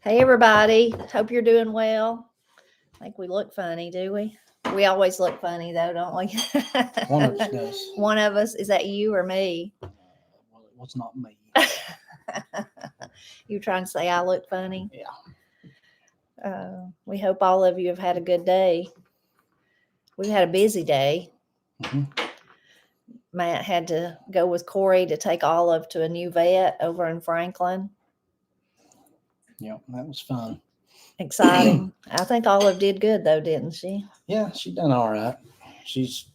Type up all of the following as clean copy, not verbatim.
Hey, everybody. Hope you're doing well. I think we look funny, do we? We always look funny, though, don't we? One of us does. One of us. Is that you or me? Well, it was not me. You trying to say I look funny? Yeah. We hope all of you have had a good day. We've had a busy day. Mhm. Matt had to go with Corey to take Olive to a new vet over in Franklin. Yeah, that was fun. Exciting. I think Olive did good, though, didn't she? Yeah, she done all right. She's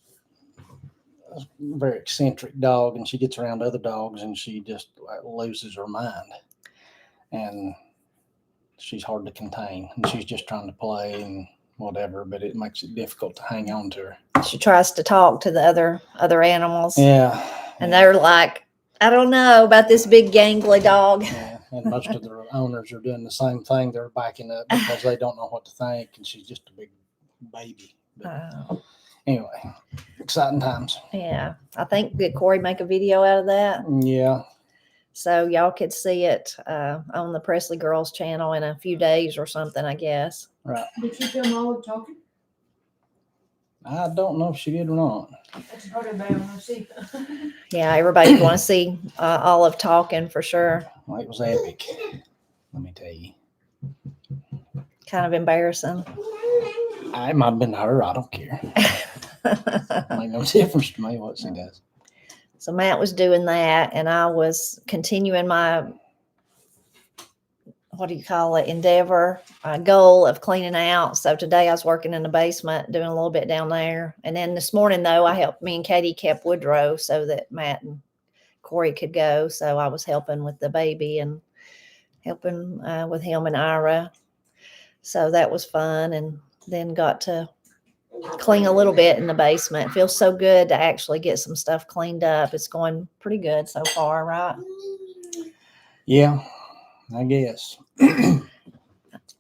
a very eccentric dog, and she gets around other dogs, and she just loses her mind. And she's hard to contain, and she's just trying to play and whatever, but it makes it difficult to hang on to her. She tries to talk to the other animals. Yeah. And they're like, I don't know about this big gangly dog. Yeah, and most of their owners are doing the same thing. They're backing up because they don't know what to think, and she's just a big baby. But anyway, exciting times. Yeah, I think did Corey make a video out of that? Yeah. So y'all could see it on the Presley Girls channel in a few days or something, I guess. Right. Did you film Olive talking? I don't know if she did or not. That's part of what I want to see. Yeah, everybody want to see Olive talking for sure. Well, it was epic. Let me tell you. Kind of embarrassing. It might have been her. I don't care. It made no difference to me what she does. So Matt was doing that, and I was continuing my, endeavor, goal of cleaning out. So today I was working in the basement, doing a little bit down there. And then this morning, though, me and Katie kept Woodrow so that Matt and Corey could go. So I was helping with the baby and helping with him and Ira. So that was fun. And then got to clean a little bit in the basement. It feels so good to actually get some stuff cleaned up. It's going pretty good so far, right? Yeah, I guess.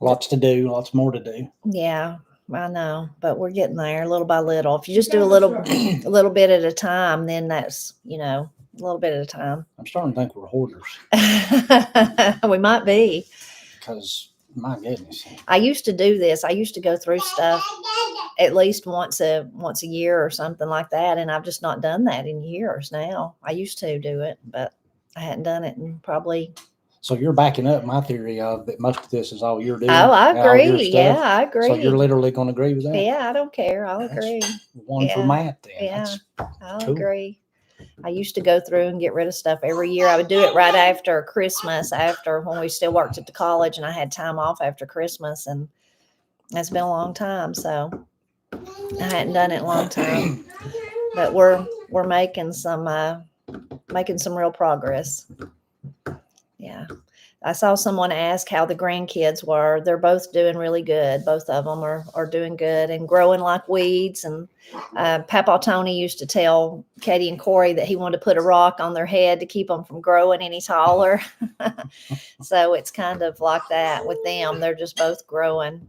Lots to do, lots more to do. Yeah, I know, but we're getting there little by little. If you just do a little bit at a time, then that's, a little bit at a time. I'm starting to think we're hoarders. We might be. Because, my goodness. I used to do this. I used to go through stuff at least once a year or something like that, and I've just not done that in years now. I used to do it, but I hadn't done it in probably. So you're backing up my theory of that most of this is all you're doing. Oh, I agree. Yeah, I agree. So you're literally going to agree with that? Yeah, I don't care. I'll agree. One for Matt then. Yeah, I'll cool. agree. I used to go through and get rid of stuff every year. I would do it right after Christmas, after when we still worked at the college, and I had time off after Christmas, and that's been a long time. So I hadn't done it in a long time, but we're making some real progress. Yeah. I saw someone ask how the grandkids were. They're both doing really good. Both of them are doing good and growing like weeds. And Papa Tony used to tell Katie and Corey that he wanted to put a rock on their head to keep them from growing any taller. So it's kind of like that with them. They're just both growing.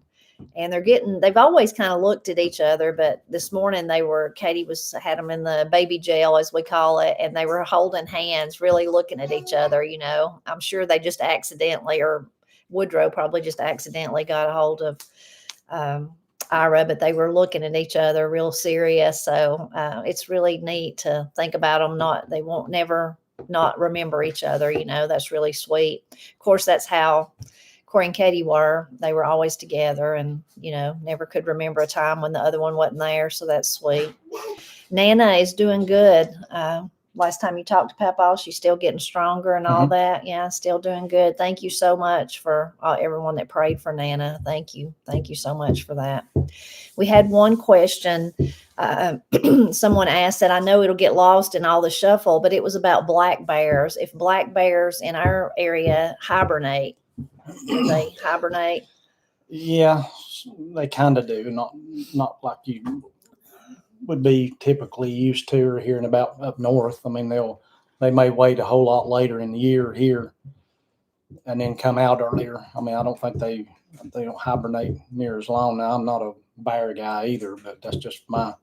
And they've always kind of looked at each other, but this morning Katie had them in the baby jail, as we call it, and they were holding hands, really looking at each other. I'm sure they just accidentally, or Woodrow probably just accidentally got a hold of Ira, but they were looking at each other real serious. So it's really neat to think about them. They won't never not remember each other. That's really sweet. Of course, that's how Corey and Katie were. They were always together and, never could remember a time when the other one wasn't there. So that's sweet. Nana is doing good. Last time you talked to Papa, she's still getting stronger and all that. Yeah, still doing good. Thank you so much for everyone that prayed for Nana. Thank you. Thank you so much for that. We had one question. Someone asked that, I know it'll get lost in all the shuffle, but it was about black bears. If black bears in our area hibernate, do they hibernate? Yeah, they kind of do. Not like you would be typically used to or hearing about up north. I mean, they may wait a whole lot later in the year here and then come out earlier. I mean, I don't think they don't hibernate near as long. Now, I'm not a bear guy either, but that's just my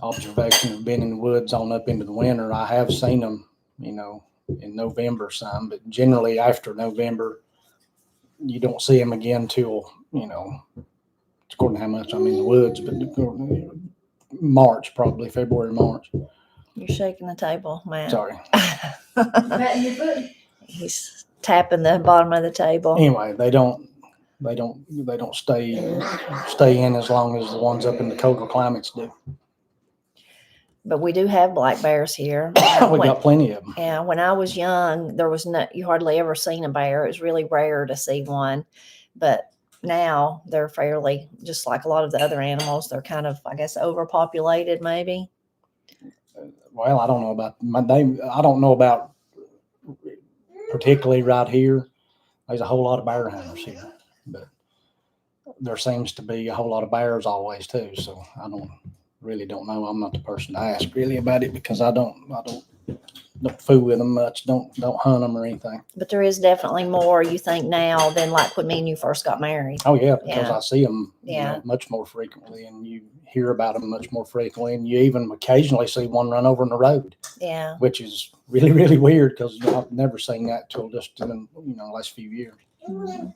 observation of being in the woods on up into the winter. I have seen them, in November some, but generally after November, you don't see them again till, according to how much I'm in the woods, but March, probably February, March. You're shaking the table, man. Sorry. Patting your foot. He's tapping the bottom of the table. Anyway, they don't stay in as long as the ones up in the colder climates do. But we do have black bears here. We got plenty of them. Yeah, when I was young, there was you hardly ever seen a bear. It was really rare to see one. But now they're fairly, just like a lot of the other animals, they're kind of, I guess, overpopulated maybe. Well, I don't know about I don't know about particularly right here. There's a whole lot of bear hunters here, but there seems to be a whole lot of bears always too. So I really don't know. I'm not the person to ask really about it because I don't fool with them much. Don't hunt them or anything. But there is definitely more, you think, now than like when me and you first got married. Oh yeah, because Yeah. I see them much more frequently, and you hear about them much more frequently, and you even occasionally see one run over in the road. Yeah. Which is really, really weird because I've never seen that till just in the last few years. Mhm.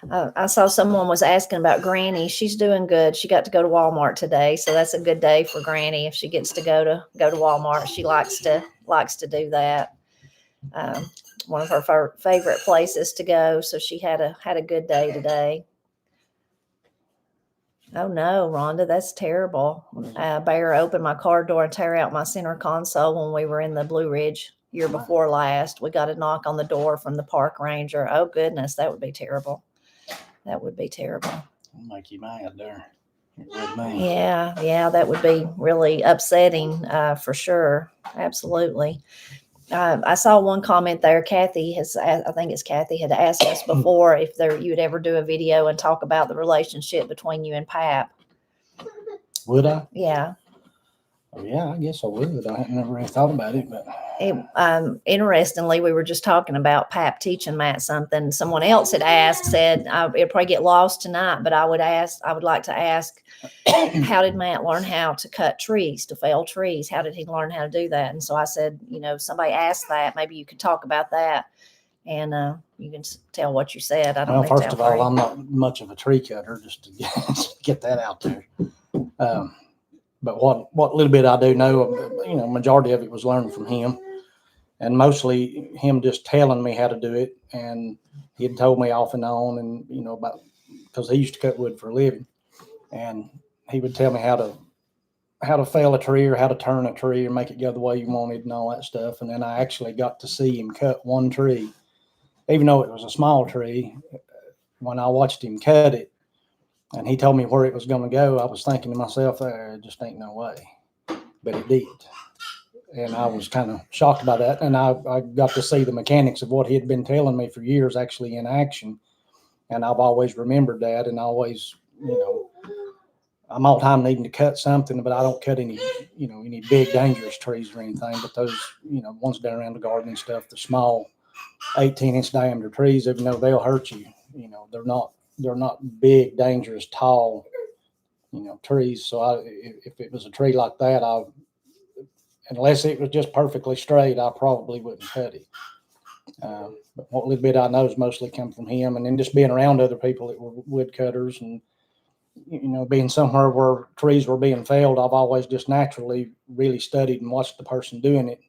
I saw someone was asking about Granny. She's doing good. She got to go to Walmart today, so that's a good day for Granny if she gets to go to Walmart. She likes to do that. One of her favorite places to go. So she had a good day today. Oh no, Rhonda, that's terrible. Bear opened my car door and tear out my center console when we were in the Blue Ridge year before last. We got a knock on the door from the park ranger. Oh goodness, that would be terrible. That would be terrible. It'll make you mad there. It would me. Yeah, that would be really upsetting for sure. Absolutely. I saw one comment there. Kathy I think it's Kathy, had asked us before if you would ever do a video and talk about the relationship between you and Pap. Would I? Yeah. Oh, yeah, I guess I would. I hadn't never really thought about it, but Interestingly, we were just talking about Pap teaching Matt something. Someone else had said it'd probably get lost tonight, but I would like to ask, how did Matt learn how to cut trees, to fell trees? How did he learn how to do that? And so I said, somebody asked that, maybe you could talk about that, and you can tell what you said. I don't well, know. first of all, I'm not much of a tree cutter, just to get that out there. But what little bit I do know, majority of it was learned from him, and mostly him just telling me how to do it. And he had told me off and on, and about, because he used to cut wood for a living, and he would tell me how to fell a tree or how to turn a tree or make it go the way you wanted and all that stuff. And then I actually got to see him cut one tree, even though it was a small tree. When I watched him cut it, and he told me where it was going to go, I was thinking to myself, there just ain't no way. But it did. And I was kind of shocked by that. And I got to see the mechanics of what he had been telling me for years actually in action. And I've always remembered that. And always, I'm all the time needing to cut something, but I don't cut any big dangerous trees or anything. But those, ones down around the garden and stuff, the small 18-inch diameter trees, even though they'll hurt you, they're not big, dangerous, tall, trees. So if it was a tree like that, unless it was just perfectly straight, I probably wouldn't cut it. But what little bit I know is mostly come from him, and then just being around other people that were woodcutters, and being somewhere where trees were being felled, I've always just naturally really studied and watched the person doing it.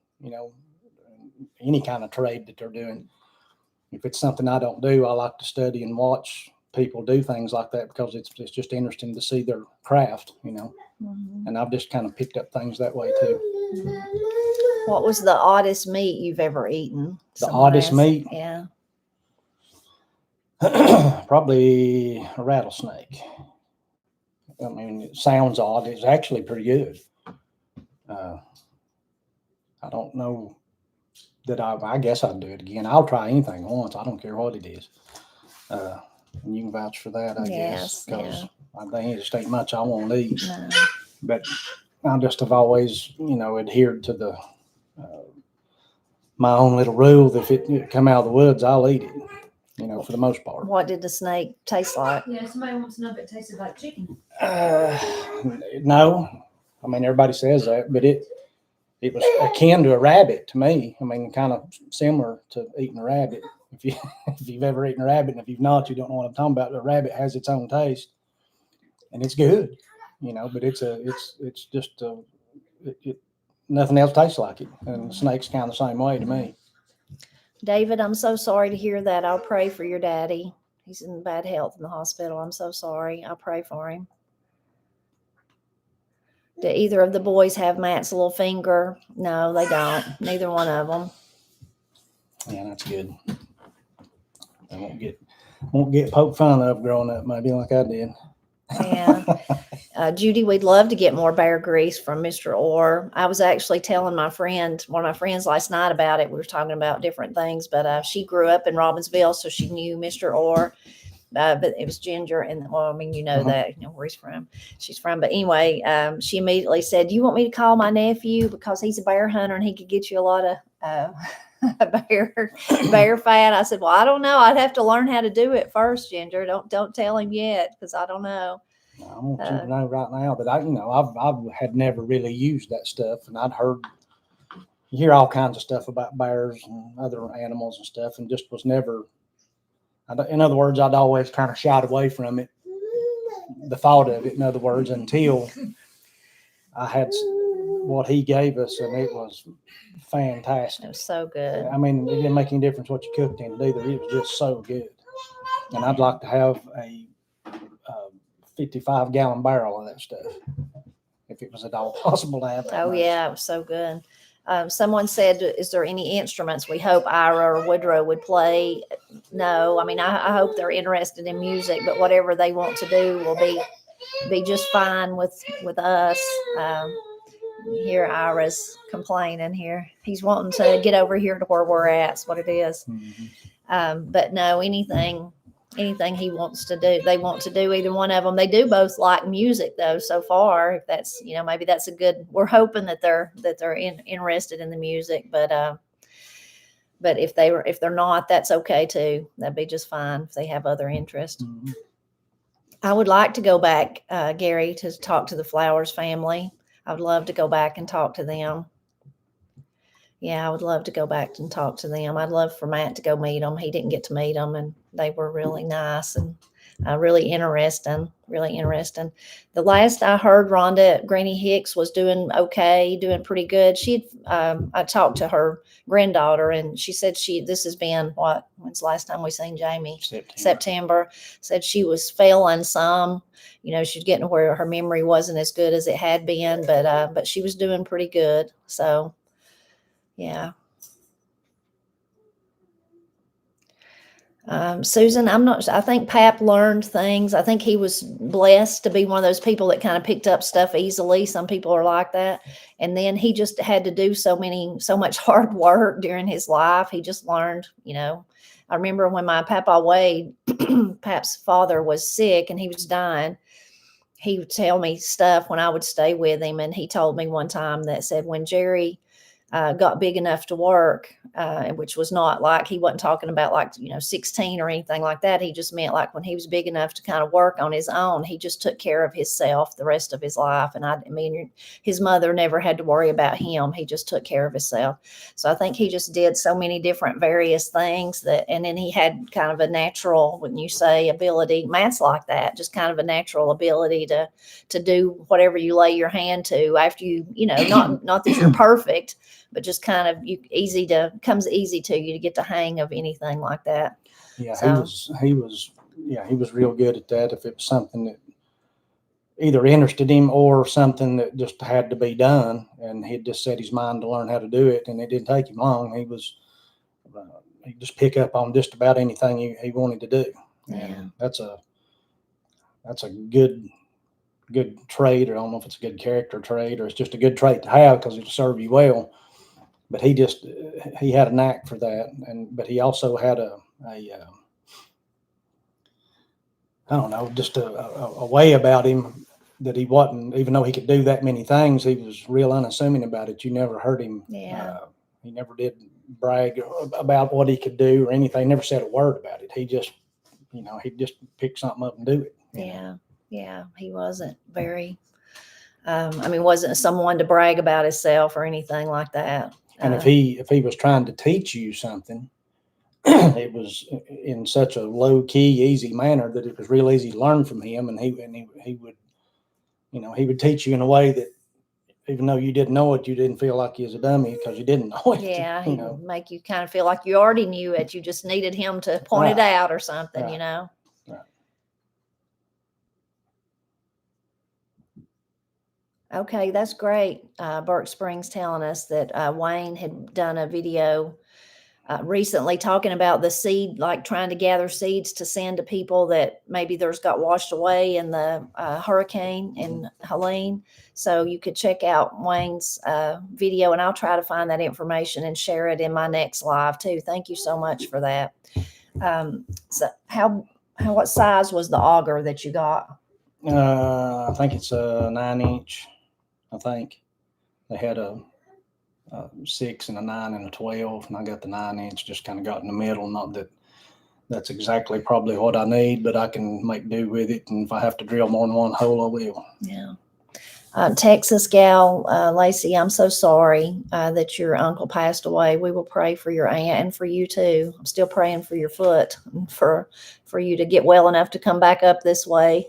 Any kind of trade that they're doing. If it's something I don't do, I like to study and watch people do things like that because it's just interesting to see their craft, Mm-hmm. And I've just kind of picked up things that way too. What was the oddest meat you've ever eaten? The oddest meat? Yeah. Probably a rattlesnake. I mean, it sounds odd. It's actually pretty good. I don't know that I guess I'd do it again. I'll try anything once. I don't care what it is. And you can vouch for that, I guess, because I think it just ain't much I won't eat. No. But I just have always, adhered to the my own little rule that if it come out of the woods, I'll eat it, for the most part. What did the snake taste like? Yeah, somebody wants to know if it tasted like chicken. No. I mean, everybody says that, but it was akin to a rabbit to me. I mean, kind of similar to eating a rabbit. if you if you've ever eaten a rabbit, and if you've not, you don't know what I'm talking about. The rabbit has its own taste, and it's good, but it's just nothing else tastes like it. And the snake's kind of the same way to me. David, I'm so sorry to hear that. I'll pray for your daddy. He's in bad health in the hospital. I'm so sorry. I'll pray for him. Do either of the boys have Matt's little finger? No, they don't. Neither one of them. Yeah, that's good. They won't get poked fun of growing up, maybe like I did. Yeah. Judy, we'd love to get more bear grease from Mr. Orr. I was actually telling one of my friends last night about it. We were talking about different things, but she grew up in Robbinsville, so she knew Mr. Orr. But it was Ginger, and that, where she's from. But anyway, she immediately said, "Do you want me to call my nephew because he's a bear hunter and he could get you a lot of bear fat?" I said, "Well, I don't know. I'd have to learn how to do it first, Ginger. Don't tell him yet because I don't know." I want you to know right now that I had never really used that stuff, and you hear all kinds of stuff about bears and other animals and stuff, and just was never. In other words, I'd always kind of shied away from it, the thought of it, in other words, until I had what he gave us, and it was fantastic. It was so good. I mean, it didn't make any difference what you cooked in it either. It was just so good. And I'd like to have a 55-gallon barrel of that stuff, if it was at all possible to have that. Oh, yeah, it was so good. Someone said, "Is there any instruments we hope Ira or Woodrow would play?" No, I mean, I hope they're interested in music, but whatever they want to do will be just fine with us. Here, Ira's complaining here. He's wanting to get over here to where we're at. That's what it is. Mm-hmm. But no, anything he wants to do, they want to do, either one of them. They do both like music though, so far. If that's, maybe that's a good, we're hoping that they're interested in the music, but if they're not, that's okay too. That'd be just fine if they have other interest. Mm-hmm. I would like to go back, Gary, to talk to the Flowers family. I would love to go back and talk to them. Yeah, I would love to go back and talk to them. I'd love for Matt to go meet them. He didn't get to meet them, and they were really nice and really interesting. The last I heard, Rhonda Granny Hicks was doing okay, doing pretty good. I talked to her granddaughter, and she said this has been, when's the last time we seen Jamie? September. Said she was failing some. She's getting where her memory wasn't as good as it had been, but she was doing pretty good. So, yeah. Susan, I think Pap learned things. I think he was blessed to be one of those people that kind of picked up stuff easily. Some people are like that. And then he just had to do so much hard work during his life. He just learned, I remember when my Papa Wade, Pap's father, was sick and he was dying, he would tell me stuff when I would stay with him. And he told me one time that said, when Jerry got big enough to work, which was not like, he wasn't talking about 16 or anything like that. He just meant like when he was big enough to kind of work on his own, he just took care of himself the rest of his life. And his mother never had to worry about him. He just took care of himself. So I think he just did so many different various things and then he had kind of a natural, when you say ability, Matt's like that, just kind of a natural ability to do whatever you lay your hand to after not that you're perfect, but just kind of comes easy to you to get the hang of anything like that. Yeah, so, he was real good at that. If it was something that either interested him or something that just had to be done, and he'd just set his mind to learn how to do it, and it didn't take him long. He'd just pick up on just about anything he wanted to do. Yeah. And that's a good trait, or I don't know if it's a good character trait or it's just a good trait to have because it'll serve you well. But he had a knack for that, but he also had a I don't know, just a way about him that he wasn't, even though he could do that many things, he was real unassuming about it. You never heard him. Yeah. He never did brag about what he could do or anything. He never said a word about it. He just, he'd just pick something up and do it. Yeah. Yeah. He wasn't very, wasn't someone to brag about himself or anything like that. And if he was trying to teach you something, it was in such a low key, easy manner that it was real easy to learn from him. And he would, he would teach you in a way that even though you didn't know it, you didn't feel like you was a dummy because you didn't know it. Yeah, you he know. would make you kind of feel like you already knew it. You just needed him to point it Right. out or something, Right. you know. Right. Okay, that's great. Burke Springs telling us that Wayne had done a video recently talking about the seed, like trying to gather seeds to send to people that maybe theirs got washed away in the hurricane in Helene. So you could check out Wayne's video, and I'll try to find that information and share it in my next live too. Thank you so much for that. So what size was the auger that you got? I think it's a 9-inch. I think they had a 6 and a 9 and a 12, and I got the 9-inch. Just kind of got in the middle. Not that that's exactly probably what I need, but I can make do with it. And if I have to drill more than one hole, I will. Yeah. Texas gal, Lacey, I'm so sorry that your uncle passed away. We will pray for your aunt and for you too. I'm still praying for your foot and for you to get well enough to come back up this way.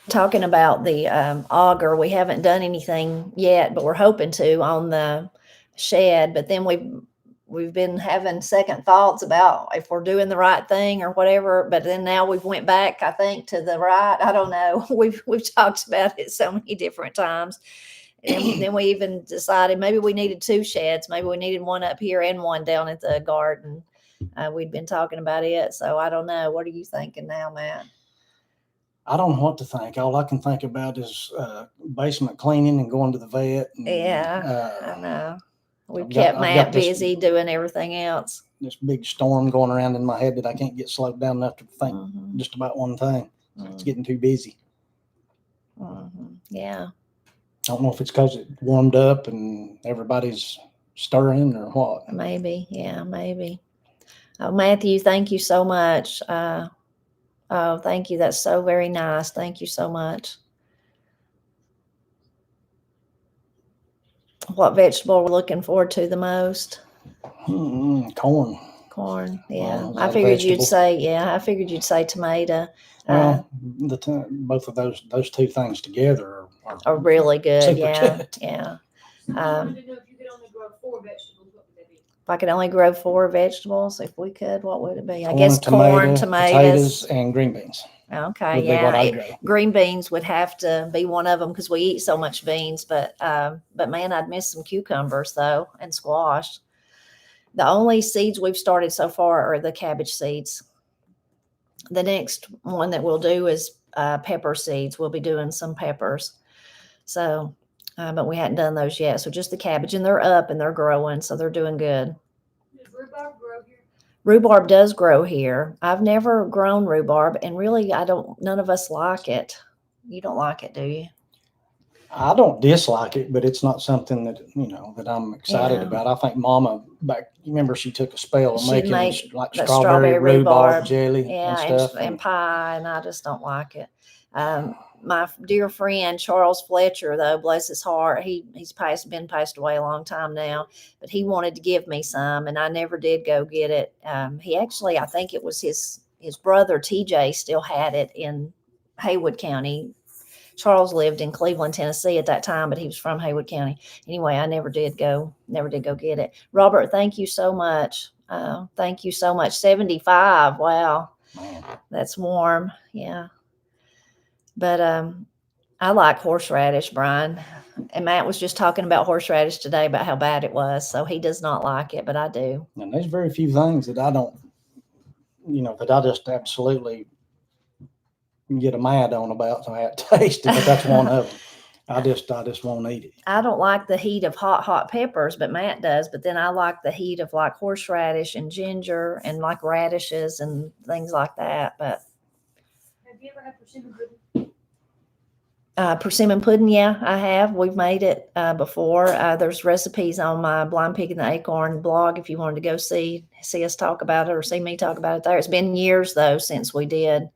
Talking about the auger, we haven't done anything yet, but we're hoping to on the shed. But then we've been having second thoughts about if we're doing the right thing or whatever. But then now we've went back, I think, to the right. I don't know. We've talked about it so many different times. And then we even decided maybe we needed 2 sheds. Maybe we needed one up here and one down at the garden. We'd been talking about it. So I don't know. What are you thinking now, Matt? I don't know what to think. All I can think about is basement cleaning and going to the vet. And, Yeah, I know. We've I've kept got Matt this- busy doing everything else. This big storm going around in my head that I can't get slowed down enough to think Mhm, just about one thing. It's mhm, getting too busy. yeah. I don't know if it's because it warmed up and everybody's stirring or what. Maybe. Yeah, maybe. Oh, Matthew, thank you so much. Oh, thank you. That's so very nice. Thank you so much. What vegetable we're looking forward to the most? Corn. Corn. Yeah. Well, is I that a figured you'd vegetable? I figured you'd say tomato. Well, both of those 2 things together Are really good. super Yeah. good. Yeah. I wanted to know if you could only grow 4 vegetables, what would they be? If I could only grow 4 vegetables, if we could, what would it be? I Corn, guess corn, potatoes, tomatoes. and green beans Okay, would be what I yeah. grow. Green beans would have to be one of them because we eat so much beans. But man, I'd miss some cucumbers though and squash. The only seeds we've started so far are the cabbage seeds. The next one that we'll do is pepper seeds. We'll be doing some peppers. So, but we hadn't done those yet. So just the cabbage, and they're up and they're growing, so they're doing good. Does rhubarb grow here? Rhubarb does grow here. I've never grown rhubarb, and really, none of us like it. You don't like it, do you? I don't dislike it, but it's not something that that I'm excited Yeah. about. I think Mama remember she took a spell of She'd making make like that strawberry strawberry rhubarb rhubarb. jelly Yeah, and stuff. and pie, and I just don't like it. My dear friend Charles Fletcher, though, bless his heart, he's been passed away a long time now, but he wanted to give me some, and I never did go get it. He actually, I think it was his brother TJ still had it in Haywood County. Charles lived in Cleveland, Tennessee at that time, but he was from Haywood County. Anyway, I never did go get it. Robert, thank you so much. Thank you so much. 75. Wow. Man. That's warm. Yeah. But I like horseradish, Brian. And Matt was just talking about horseradish today about how bad it was. So he does not like it, but I do. And there's very few things that I don't, that I just absolutely get a mad on about. So I had to taste it, but that's one of them. I just won't eat it. I don't like the heat of hot peppers, but Matt does. But then I like the heat of like horseradish and ginger and like radishes and things like that. But Have you ever had persimmon pudding? persimmon pudding, yeah, I have. We've made it before. There's recipes on my Blind Pig and the Acorn blog if you wanted to go see us talk about it or see me talk about it there. It's been years though since we did.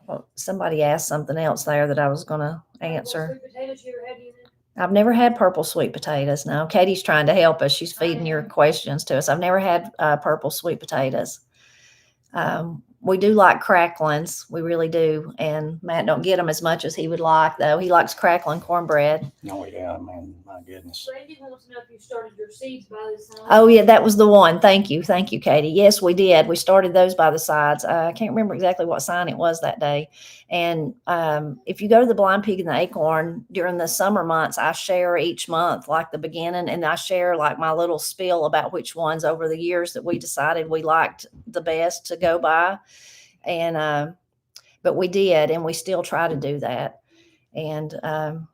Well, somebody asked something else there that I was going to answer. Sweet potatoes, you ever had any of them? I've never had purple sweet potatoes. No, Katie's trying to help us. She's feeding your questions to us. I've never had purple sweet potatoes. We do like cracklings. We really do. And Matt don't get them as much as he would like, though. He likes crackling cornbread. Oh, yeah, man, my goodness. Randy wants to know if you started your seeds by this time. Oh, yeah, that was the one. Thank you. Thank you, Katie. Yes, we did. We started those by the sides. I can't remember exactly what sign it was that day. And if you go to the Blind Pig and the Acorn during the summer months, I share each month, like the beginning, and I share like my little spiel about which ones over the years that we decided we liked the best to go by. And but we did, and we still try to do that. And I'll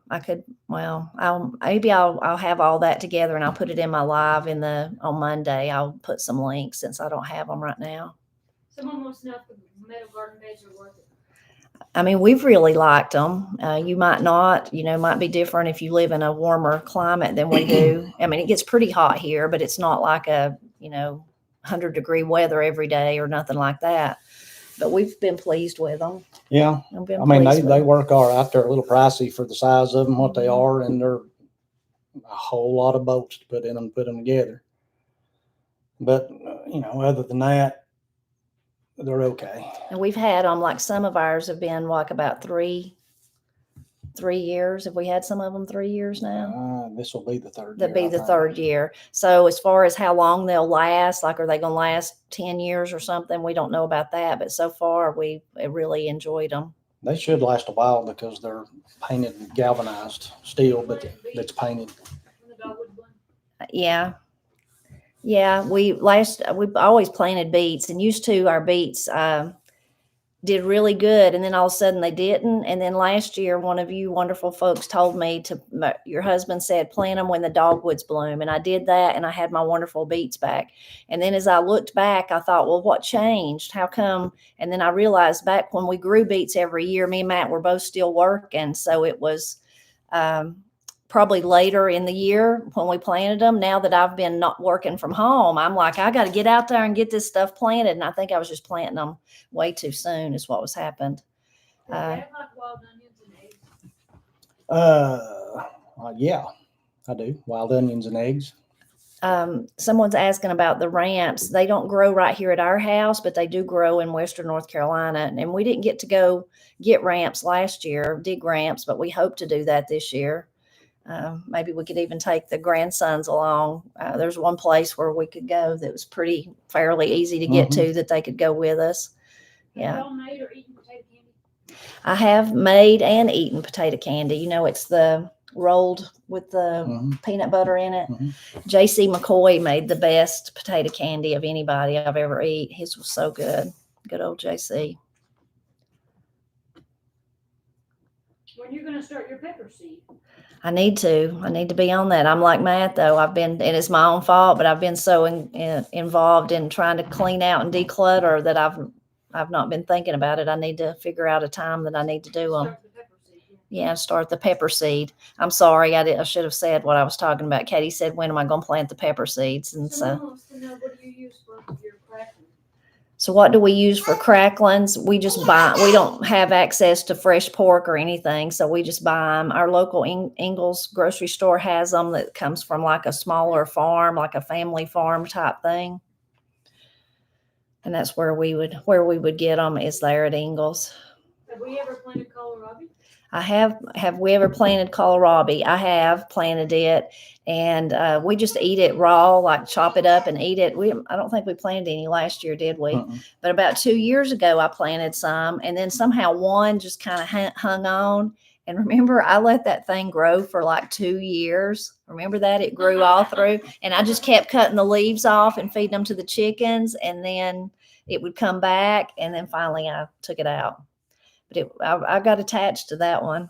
have all that together and I'll put it in my live on Monday. I'll put some links since I don't have them right now. Someone wants to know if the meadow garden beds are worth it. I mean, we've really liked them. You might not, might be different if you live in a warmer climate than we do. I mean, it gets pretty hot here, but it's not like 100-degree weather every day or nothing like that. But we've been pleased with them. Yeah. I mean, they work all right. They're a little pricey for the size of them, what they are, and they're a whole lot of bolts to put in them, put them together. But, other than that, they're okay. And we've had them, like some of ours have been like about 3 years. Have we had some of them 3 years now? This will be the third year. That'll be the third year. So as far as how long they'll last, like, are they going to last 10 years or something? We don't know about that. But so far, we really enjoyed them. They should last a while because they're painted and galvanized steel, but it's painted. Yeah. Yeah. We've always planted beets and used to our beets did really good. And then all of a sudden they didn't. And then last year, one of you wonderful folks told me your husband said, plant them when the dogwoods bloom. And I did that and I had my wonderful beets back. And then as I looked back, I thought, well, what changed? How come? And then I realized back when we grew beets every year, me and Matt were both still working. So it was, probably later in the year when we planted them. Now that I've been not working from home, I'm like, I got to get out there and get this stuff planted. And I think I was just planting them way too soon is what was happened. Like wild onions and eggs? Yeah, I do. Wild onions and eggs. Someone's asking about the ramps. They don't grow right here at our house, but they do grow in Western North Carolina. And we didn't get to go get ramps last year, dig ramps, but we hope to do that this year. Maybe we could even take the grandsons along. There's one place where we could go that was fairly easy to get to that they could go with us. Yeah. Have y'all made or eaten potato candy? I have made and eaten potato candy. It's the rolled with the peanut butter in it. JC McCoy made the best potato candy of anybody I've ever eaten. His was so good. Good old JC. When are you going to start your pepper seed? I need to be on that. I'm like Matt, though. And it's my own fault, but I've been so involved in trying to clean out and declutter that I've not been thinking about it. I need to figure out a time that I need to do them. Start the pepper seed. Yeah, start the pepper seed. I'm sorry, I should have said what I was talking about. Katie said, when am I going to plant the pepper seeds? And Someone wants to know, what do you use for your crackling? So what do we use for cracklings? We just buy. We don't have access to fresh pork or anything, so we just buy them. Our local Ingles grocery store has them that comes from like a smaller farm, like a family farm type thing. And that's where we would get them is there at Ingles. Have we ever planted kohlrabi? I have. Have we ever planted kohlrabi? I have planted it, and we just eat it raw, like chop it up and eat it. I don't think we planted any last year, did we? But about 2 years ago, I planted some, and then somehow one just kind of hung on. And remember, I let that thing grow for like 2 years. Remember that? It grew all through, and I just kept cutting the leaves off and feeding them to the chickens, and then it would come back, and then finally I took it out. But I got attached to that one.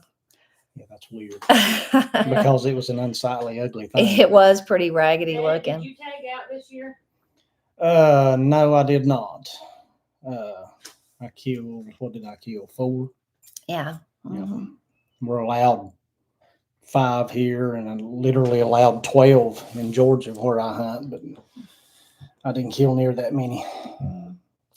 Yeah, that's weird. Because it was an unsightly, ugly thing. It was pretty raggedy looking. Did you tag out this year? No, I did not. I killed, what did I kill? 4? Yeah. Yeah. We're allowed 5 here, and I'm literally allowed 12 in Georgia where I hunt, but I didn't kill near that many.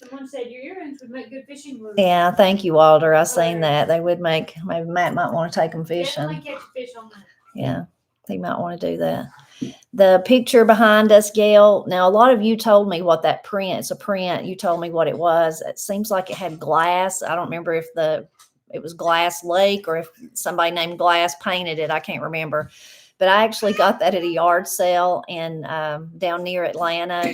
Someone said your earrings would make good fishing lures. Yeah, thank you, Walter. I seen that. They would make, maybe Matt might want to take them fishing. Definitely catch fish on that. Yeah, he might want to do that. The picture behind us, Gail. Now, a lot of you told me what that print. It's a print. You told me what it was. It seems like it had glass. I don't remember if it was Glass Lake or if somebody named Glass painted it. I can't remember. But I actually got that at a yard sale in down near Atlanta.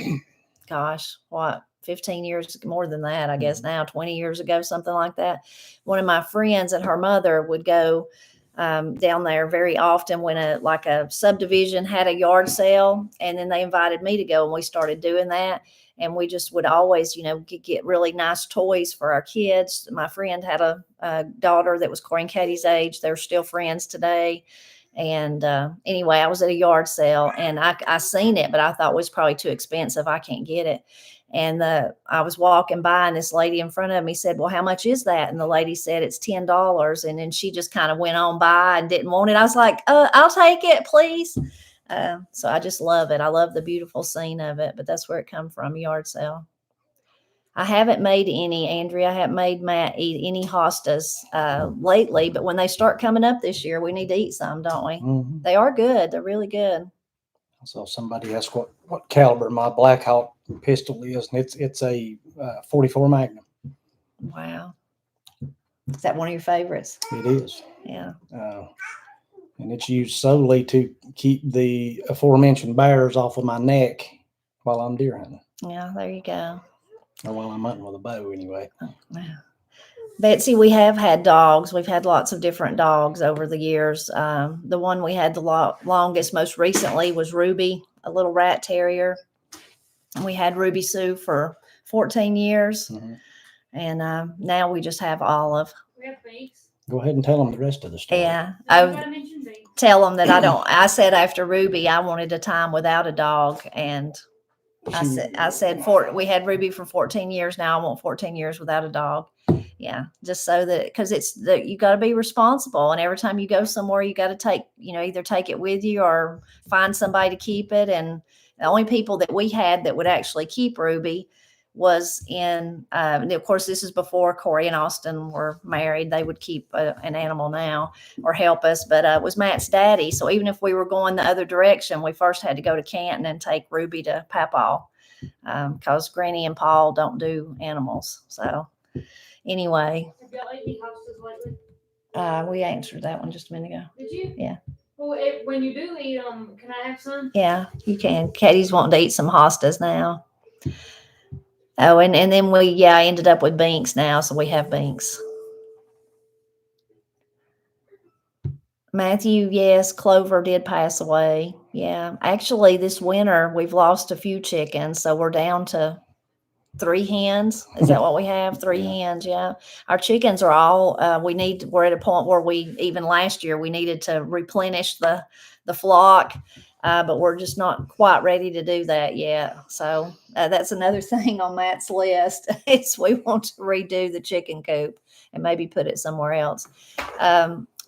Gosh, what, 15 years, more than that, I guess now, 20 years ago, something like that. One of my friends and her mother would go down there very often when a subdivision had a yard sale, and then they invited me to go, and we started doing that. And we just would always, get really nice toys for our kids. My friend had a daughter that was Corey Katie's age. They're still friends today. And anyway, I was at a yard sale, and I seen it, but I thought it was probably too expensive. I can't get it. And I was walking by, and this lady in front of me said, "Well, how much is that?" And the lady said, "It's $10. And then she just kind of went on by and didn't want it. I was like, "I'll take it, please." So I just love it. I love the beautiful scene of it, but that's where it come from, yard sale. I haven't made any, Andrea. I haven't made Matt eat any hostas lately, but when they start coming up this year, we need to eat some, don't we? Mhm. They are good. They're really good. I saw somebody ask what caliber my Black Hawk pistol is, and it's a 44 Magnum. Wow. Is that one of your favorites? It is. Yeah. And it's used solely to keep the aforementioned bears off of my neck while I'm deer hunting, Yeah, there you go. or while I'm hunting with a bow anyway. Oh, wow. Betsy, we have had dogs. We've had lots of different dogs over the years. The one we had the longest, most recently, was Ruby, a little rat terrier. We had Ruby Sue for 14 years. Mm-hmm. And now we just have Olive. We have Banks. Go ahead and tell them the rest of the story. Yeah. You I gotta mention Banks. tell them that I said after Ruby, I wanted a time without a dog. And I said we had Ruby for 14 years. Now I want 14 years without a dog. Yeah. Just so that, because you got to be responsible. And every time you go somewhere, you got to take, either take it with you or find somebody to keep it. And the only people that we had that would actually keep Ruby was and of course, this is before Corey and Austin were married. They would keep an animal now or help us, but it was Matt's daddy. So even if we were going the other direction, we first had to go to Canton and take Ruby to Papaw because Granny and Paul don't do animals. So anyway, Have y'all ate any hostas lately? we answered that one just a minute ago. Did you? Yeah. Well, when you do eat them, can I have some? Yeah, you can. Katie's wanting to eat some hostas now. Oh, and then I ended up with Binks now, so we have Binks. Matthew, yes, Clover did pass away. Yeah, actually, this winter we've lost a few chickens, so we're down to 3 hens. Is that what we have? 3 hens. Yeah, our chickens are all. We're at a point where even last year we needed to replenish the flock. But we're just not quite ready to do that yet. So that's another thing on Matt's list. We want to redo the chicken coop and maybe put it somewhere else.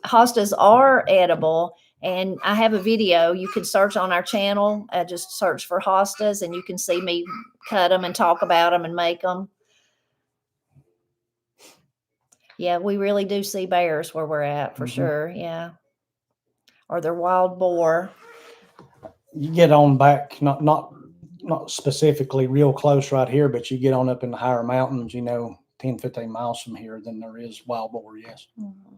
Hostas are edible, and I have a video. You can search on our channel. Just search for hostas, and you can see me cut them and talk about them and make them. Yeah, we really do see bears where we're at for sure. Yeah, or they're wild boar. You get on back, not specifically real close right here, but you get on up in the higher mountains, 10, 15 miles from here, then there is wild boar, yes. Mm-hmm.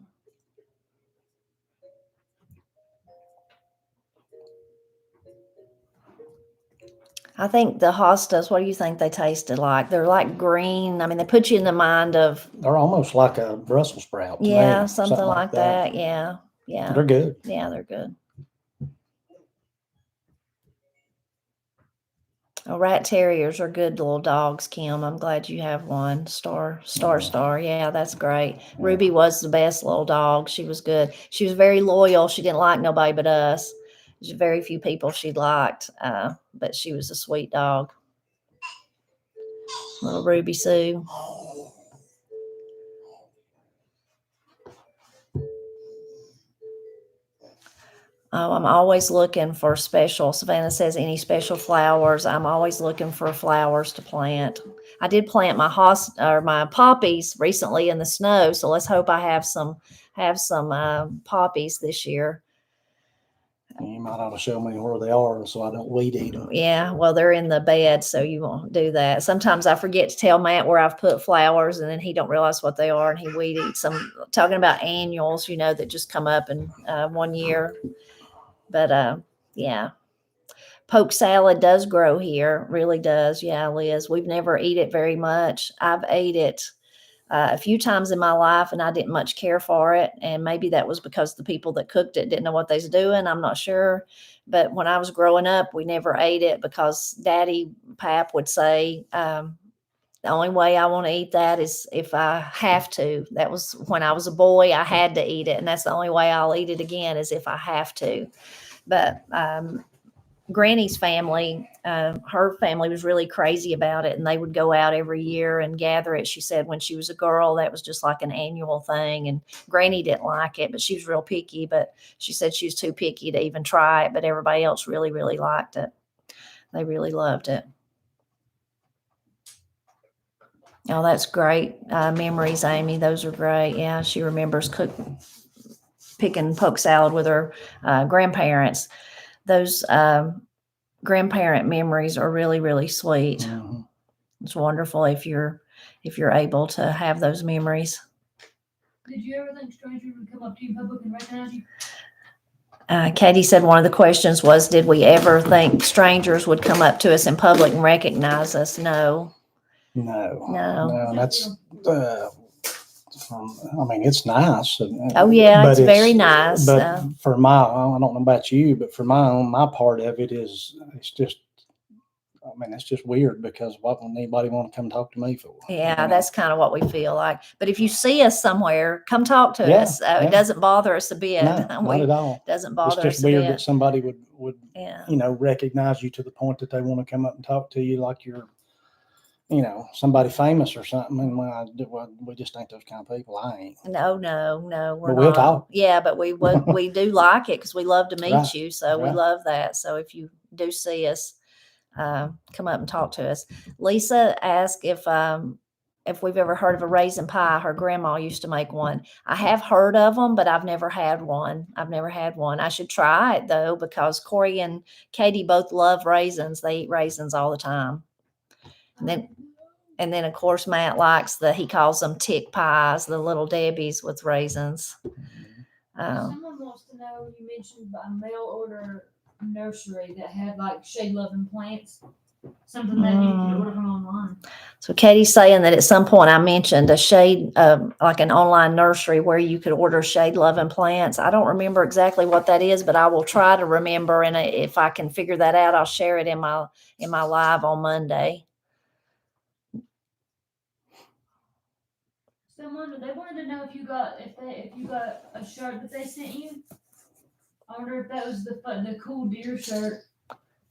I think the hostas, what do you think they tasted like? They're like green. I mean, they put you in the mind of. They're almost like a Brussels sprout. Yeah, something like that. Yeah. Yeah. They're good. Yeah, they're good. Oh, rat terriers are good little dogs, Kim. I'm glad you have one. Star. Yeah, that's great. Ruby was the best little dog. She was good. She was very loyal. She didn't like nobody but us. There's very few people she liked, but she was a sweet dog. Little Ruby Sue. Oh, I'm always looking for special. Savannah says, any special flowers? I'm always looking for flowers to plant. I did plant my poppies recently in the snow, so let's hope I have some poppies this year. You might ought to show me where they are so I don't weed eat them. Yeah, well, they're in the bed, so you won't do that. Sometimes I forget to tell Matt where I've put flowers, and then he don't realize what they are, and he weed eats them. Talking about annuals, that just come up in 1 year. But yeah, poke salad does grow here, really does. Yeah, Liz, we've never eat it very much. I've ate it a few times in my life, and I didn't much care for it. And maybe that was because the people that cooked it didn't know what they was doing. I'm not sure. But when I was growing up, we never ate it because Daddy Pap would say, the only way I want to eat that is if I have to. That was when I was a boy, I had to eat it. And that's the only way I'll eat it again is if I have to. But Granny's family, her family was really crazy about it, and they would go out every year and gather it. She said when she was a girl, that was just like an annual thing, and Granny didn't like it, but she was real picky. But she said she was too picky to even try it, but everybody else really, really liked it. They really loved it. Oh, that's great memories, Amy. Those are great. Yeah, she remembers picking poke salad with her grandparents. Those grandparent memories are really, really sweet. Mhm. It's wonderful if you're able to have those memories. Did you ever think strangers would come up to you in public and recognize you? Katie said one of the questions was, did we ever think strangers would come up to us in public and recognize us? No. No, and that's it's nice. Oh yeah, but it's very nice. But I don't know about you, but for my part of it is, it's just weird because what would anybody want to come talk to me for? Yeah, that's kind of what we feel like. But if you see us somewhere, come talk to Yeah, us. yeah. It doesn't bother us a bit. No, not at all. Doesn't It's bother just us a weird bit. that somebody would Yeah. recognize you to the point that they want to come up and talk to you like you're somebody famous or something. And we just ain't those kind of people. I ain't. No, we're But we'll not. talk. Yeah, but we do like it because we love to meet Right, you. So we right. love that. So if you do see us, come up and talk to us. Lisa asked if we've ever heard of a raisin pie. Her grandma used to make one. I have heard of them, but I've never had one. I should try it though, because Corey and Katie both love raisins. They eat raisins all the time. And then of course Matt likes he calls them tick pies, the little Debbie's with raisins. Someone wants to know, you mentioned a mail order nursery that had like shade loving plants. Something that you could order from online. So Katie's saying that at some point I mentioned a shade, like an online nursery where you could order shade loving plants. I don't remember exactly what that is, but I will try to remember. And if I can figure that out, I'll share it in my live on Monday. They wanted to know if you got a shirt that they sent you. I wonder if that was the cool deer shirt.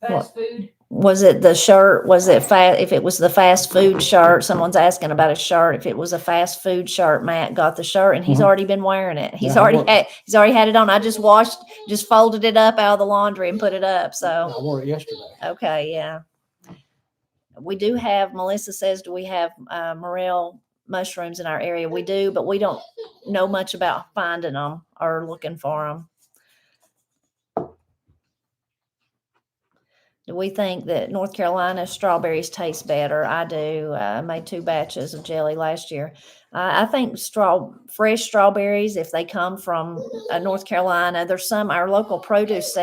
Fast food. Was it the shirt? Was it if it was the fast food shirt? Someone's asking about a shirt. If it was a fast food shirt, Matt got the shirt and he's already been wearing it. He's already had it on. I just folded it up out of the laundry and put it up. So I wore it yesterday. Okay, yeah. We do have, Melissa says, do we have morel mushrooms in our area? We do, but we don't know much about finding them or looking for them. Do we think that North Carolina strawberries taste better? I do. I made 2 batches of jelly last year. I think fresh strawberries, if they come from North Carolina, there's some, our local produce,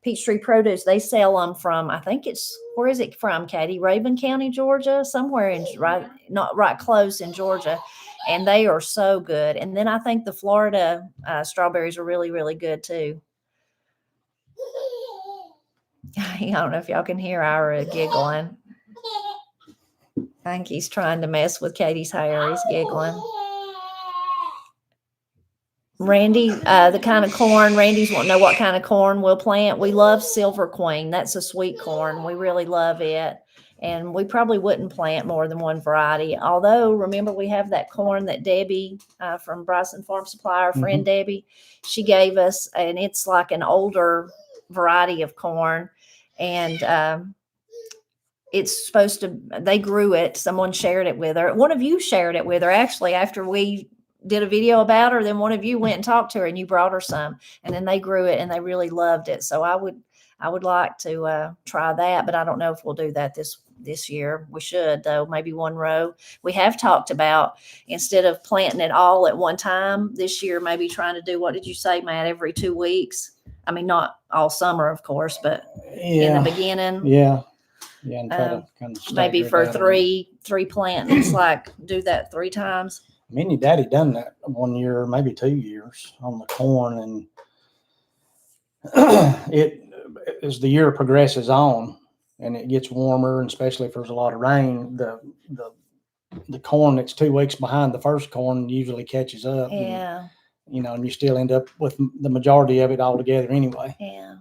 Peachtree Produce, they sell them from, I think where is it from, Katie? Raven County, Georgia, somewhere not right close in Georgia. And they are so good. And then I think the Florida strawberries are really, really good too. I don't know if y'all can hear Ira giggling. I think he's trying to mess with Katie's hair. He's giggling. Randy, the kind of corn, Randy's want to know what kind of corn we'll plant. We love Silver Queen. That's a sweet corn. We really love it. And we probably wouldn't plant more than one variety. Although, remember, we have that corn that Debbie from Bryson Farm Supply, our friend Debbie, she gave us, and it's like an older variety of corn. And it's supposed to, they grew it. Someone shared it with her. One of you shared it with her, actually, after we did a video about her, then one of you went and talked to her and you brought her some, and then they grew it and they really loved it. So I would like to try that, but I don't know if we'll do that this year. We should, though, maybe one row. We have talked about, instead of planting it all at one time this year, maybe trying to do, what did you say, Matt, every 2 weeks? I mean, not all summer, of course, but in the beginning. Yeah. Yeah. And try to kind of Maybe for three plantings, like do that 3 times. Me and your daddy done that 1 year, maybe 2 years on the corn, and it, as the year progresses on and it gets warmer, and especially if there's a lot of rain, the corn that's 2 weeks behind the first corn usually catches up. Yeah. And, and you still end up with the majority of it all together anyway. Yeah.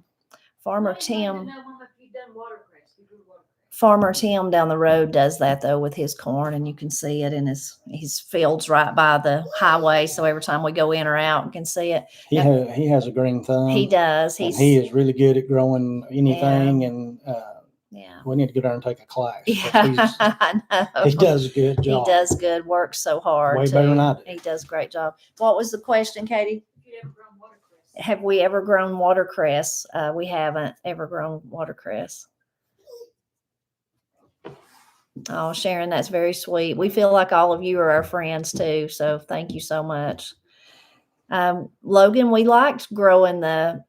Farmer Tim. Know how much you've done watercress. You grew watercress. Farmer Tim down the road does that, though, with his corn, and you can see it in his fields right by the highway. So every time we go in or out, we can see it. He has a green thumb. He does. He is really good at growing anything, and yeah. we need to go down and take a class. Yeah, I know. He does a good job. He does good. Works so hard. Way better than I do. He does a great job. What was the question, Katie? You ever grown watercress? Have we ever grown watercress? We haven't ever grown watercress. Oh, Sharon, that's very sweet. We feel like all of you are our friends too. So thank you so much. Logan, we liked growing the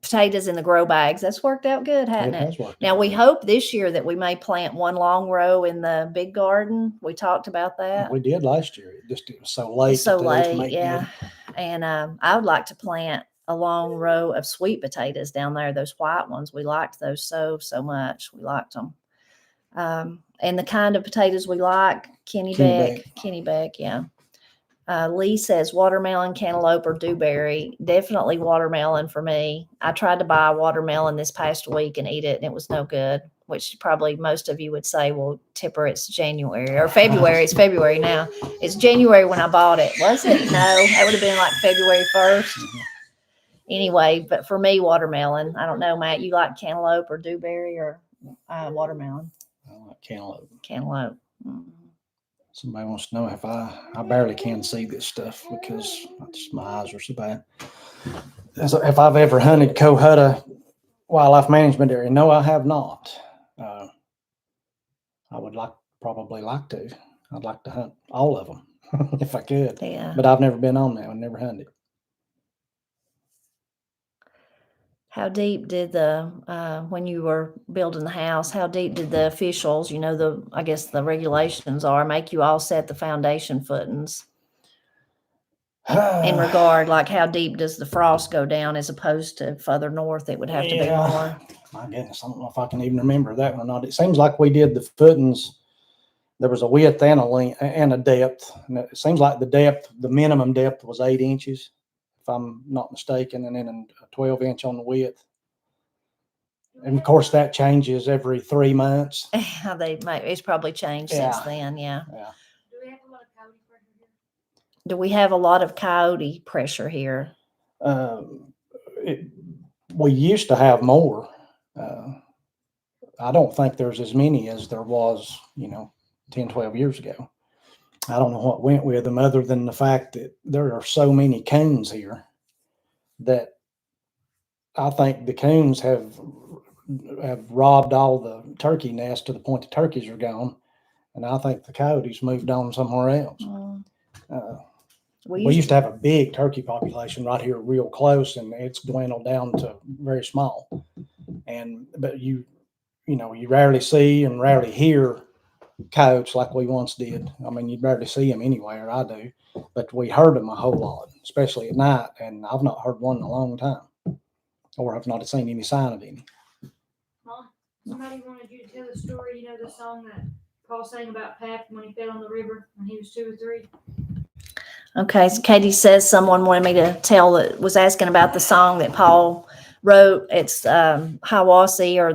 potatoes in the grow bags. That's worked out good, hasn't it? Now we hope this year that we may plant one long row in the big garden. We talked about that. We did last year. It was so late. It's so late, yeah. And I would like to plant a long row of sweet potatoes down there. Those white ones, we liked those so much. We liked them. And the kind of potatoes we like, Kennybeck, yeah. Lee says watermelon, cantaloupe, or dewberry. Definitely watermelon for me. I tried to buy a watermelon this past week and eat it, and it was no good, which probably most of you would say, well, Tipper, it's January or February. It's February now. It's January when I bought it. Was it? No, that would have been like February 1st. Anyway, but for me, watermelon. I don't know, Matt, you like cantaloupe or dewberry or watermelon? I like cantaloupe. Cantaloupe. Mm-hmm. Somebody wants to know if I barely can see this stuff because my eyes are so bad. If I've ever hunted Cohutta Wildlife Management Area. No, I have not. I would probably like to. I'd like to hunt all of them if I could. Yeah. But I've never been on that. I've never hunted. How deep did when you were building the house, how deep did the officials, I guess the regulations make you all set the foundation footings in regard, like how deep does the frost go down as opposed to further north? It would have to be more. My goodness, I don't know if I can even remember that one or not. It seems like we did the footings. There was a width and a length and a depth. And it seems like the minimum depth was 8 inches. If I'm not mistaken, and then a 12-inch on the width. And of course that changes every 3 months. It's probably changed since then. Yeah. Do we have a lot of coyote pressure here? Do we have a lot of coyote pressure here? We used to have more. I don't think there's as many as there was, 10, 12 years ago. I don't know what went with them other than the fact that there are so many coons here that I think the coons have robbed all the turkey nests to the point the turkeys are gone. And I think the coyotes moved on somewhere else. We used to have a big turkey population right here real close, and it's dwindled down to very small. But you rarely see and rarely hear coyotes like we once did. I mean, you'd rarely see them anywhere. I do, but we heard them a whole lot, especially at night. And I've not heard one in a long time, or I've not seen any sign of any. Mom, somebody wanted you to tell the story. The song that Paul sang about Pap when he fell on the river when he was 2 or 3. Okay, so Katie says someone wanted me to was asking about the song that Paul wrote. It's Hiwassee, or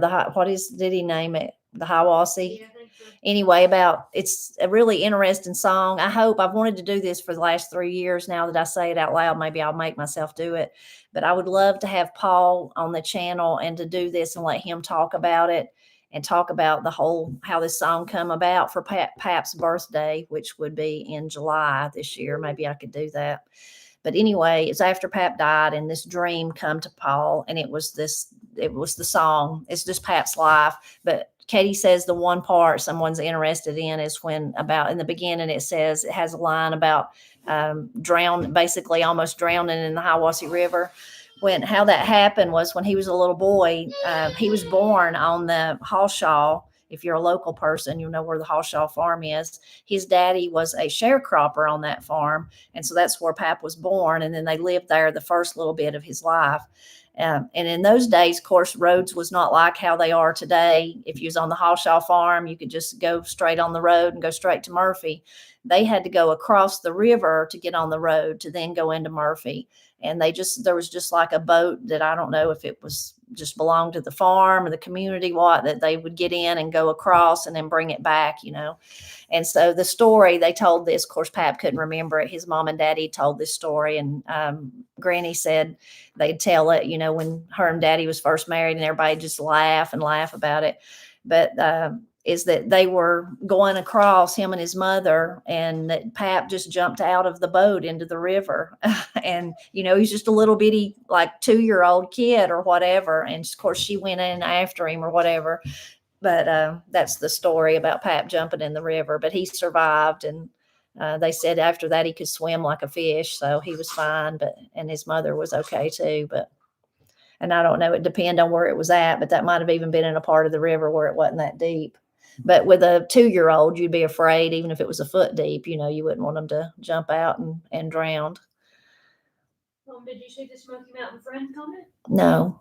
did he name it? The Hiwassee? Yeah, I think so. Anyway, it's a really interesting song. I've wanted to do this for the last 3 years. Now that I say it out loud, maybe I'll make myself do it. But I would love to have Paul on the channel and to do this and let him talk about it and talk about how this song come about for Pap's birthday, which would be in July this year. Maybe I could do that. But anyway, it's after Pap died, and this dream come to Paul, and it was the song. It's just Pap's life. But Katie says the one part someone's interested in is when about in the beginning it has a line about basically almost drowning in the Hiwassee River. How that happened was when he was a little boy. He was born on the Hawshaw. If you're a local person, you know where the Hawshaw farm is. His daddy was a sharecropper on that farm, and so that's where Pap was born. And then they lived there the first little bit of his life. And in those days, of course, roads was not like how they are today. If you was on the Hawshaw farm, you could just go straight on the road and go straight to Murphy. They had to go across the river to get on the road to then go into Murphy. And there was just like a boat that I don't know if it was just belonged to the farm or the community, that they would get in and go across and then bring it back, And so the story they told this, of course, Pap couldn't remember it. His mom and daddy told this story, and Granny said they'd tell it, when her and daddy was first married, and everybody just laugh about it. But is that they were going across, him and his mother, and that Pap just jumped out of the boat into the river. And, he's just a little bitty, like 2-year-old kid or whatever. And of course she went in after him or whatever. But that's the story about Pap jumping in the river, but he survived. And they said after that he could swim like a fish. So he was fine, and his mother was okay too. And I don't know, it depended on where it was at, but that might have even been in a part of the river where it wasn't that deep. But with a 2-year-old, you'd be afraid, even if it was a foot deep, you wouldn't want them to jump out and drown. Did you see the Smoky Mountain Friend comment? No.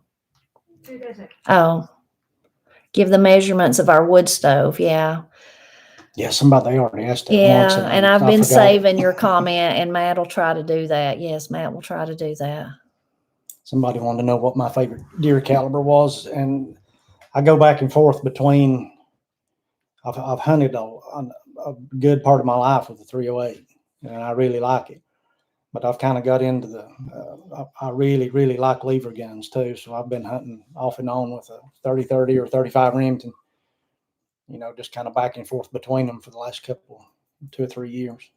Who does it? Oh, give the measurements of our wood stove. Yeah. Yeah, somebody already asked that once. Yeah, and I've been saving your comment, and Matt will try to do that. Yes, Matt will try to do that. Somebody wanted to know what my favorite deer caliber was, and I go back and forth between. I've hunted a good part of my life with a 308, and I really like it. But I've kind of got into I really, really like lever guns too. So I've been hunting off and on with a 30-30 or 35 Remington, just kind of back and forth between them for the last 2 or 3 years.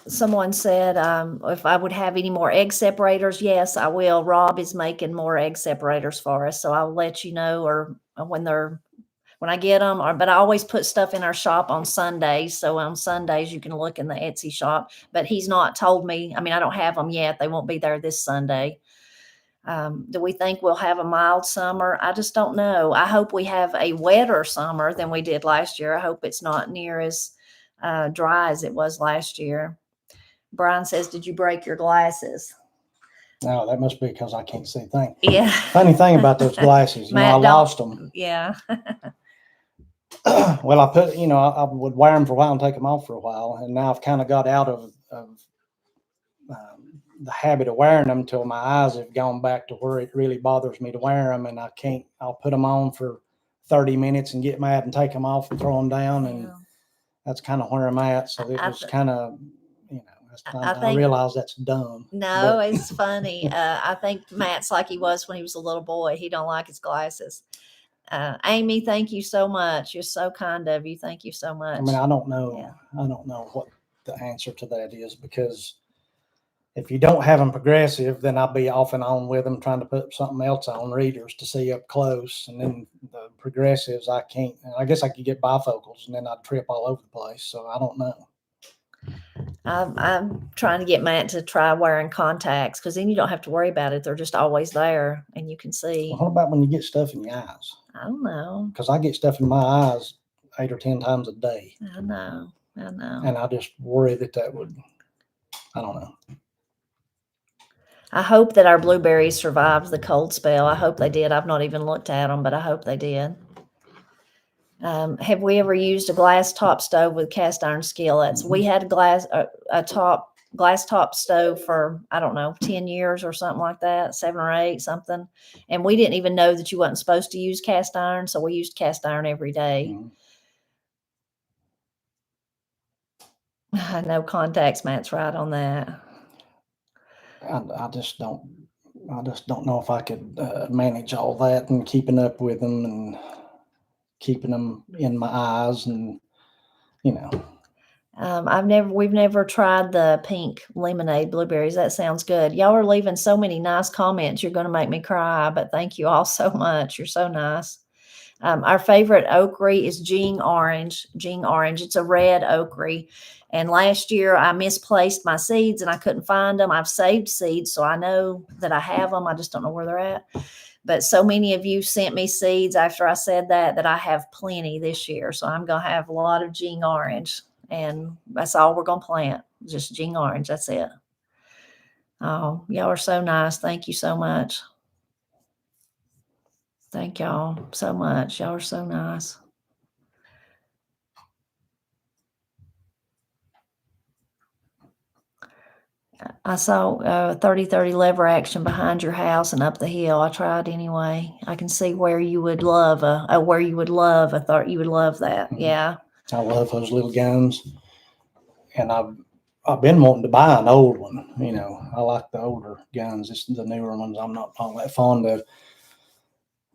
Someone said if I would have any more egg separators. Yes, I will. Rob is making more egg separators for us, so I'll let you know or when I get them. But I always put stuff in our shop on Sundays, so on Sundays you can look in the Etsy shop. But he's not told me. I mean, I don't have them yet. They won't be there this Sunday. Do we think we'll have a mild summer? I just don't know. I hope we have a wetter summer than we did last year. I hope it's not near as dry as it was last year. Brian says, did you break your glasses? No, that must be because I can't see things. Yeah. Funny thing about those glasses, I lost them. Yeah. Well, I would wear them for a while and take them off for a while. And now I've kind of got out of the habit of wearing them until my eyes have gone back to where it really bothers me to wear them. And I'll put them on for 30 minutes and get mad and take them off and throw them down. And that's kind of where I'm at. So it was kind of, I realize that's dumb. No, it's funny. I think Matt's like he was when he was a little boy. He don't like his glasses. Amy, thank you so much. You're so kind of you. Thank you so much. I mean, I don't know. Yeah. I don't know what the answer to that is, because if you don't have them progressive, then I'll be off and on with them trying to put something else on readers to see up close. And then the progressives, I can't. I guess I could get bifocals and then I'd trip all over the place. So I don't know. I'm trying to get Matt to try wearing contacts, because then you don't have to worry about it. They're just always there and you can see. Well, what about when you get stuff in your eyes? I don't know. Because I get stuff in my eyes 8 or 10 times a day. I know. And I just worry that would, I don't know. I hope that our blueberries survived the cold spell. I hope they did. I've not even looked at them, but I hope they did. Have we ever used a glass top stove with cast iron skillets? We had a glass top stove for, I don't know, 10 years or something like that, 7 or 8, something. And we didn't even know that you wasn't supposed to use cast iron. So we used cast iron every day. No contacts. Matt's right on that. I just don't I just don't know if I could manage all that and keeping up with them and keeping them in my eyes and, you know. We've never tried the pink lemonade blueberries. That sounds good. Y'all are leaving so many nice comments. You're going to make me cry, but thank you all so much. You're so nice. Our favorite okra is Jing Orange. Jing Orange. It's a red okra. And last year I misplaced my seeds and I couldn't find them. I've saved seeds, so I know that I have them. I just don't know where they're at. But so many of you sent me seeds after I said that I have plenty this year. So I'm going to have a lot of Jing Orange. And that's all we're going to plant. Just Jing Orange. That's it. Oh, y'all are so nice. Thank you so much. Thank y'all so much. Y'all are so nice. I saw 30-30 lever action behind your house and up the hill. I tried anyway. I can see where you would love where you would love I thought you would love that. Mhm. Yeah. I love those little guns. And I've been wanting to buy an old one. You know, I like the older guns. It's the newer ones I'm not that fond of.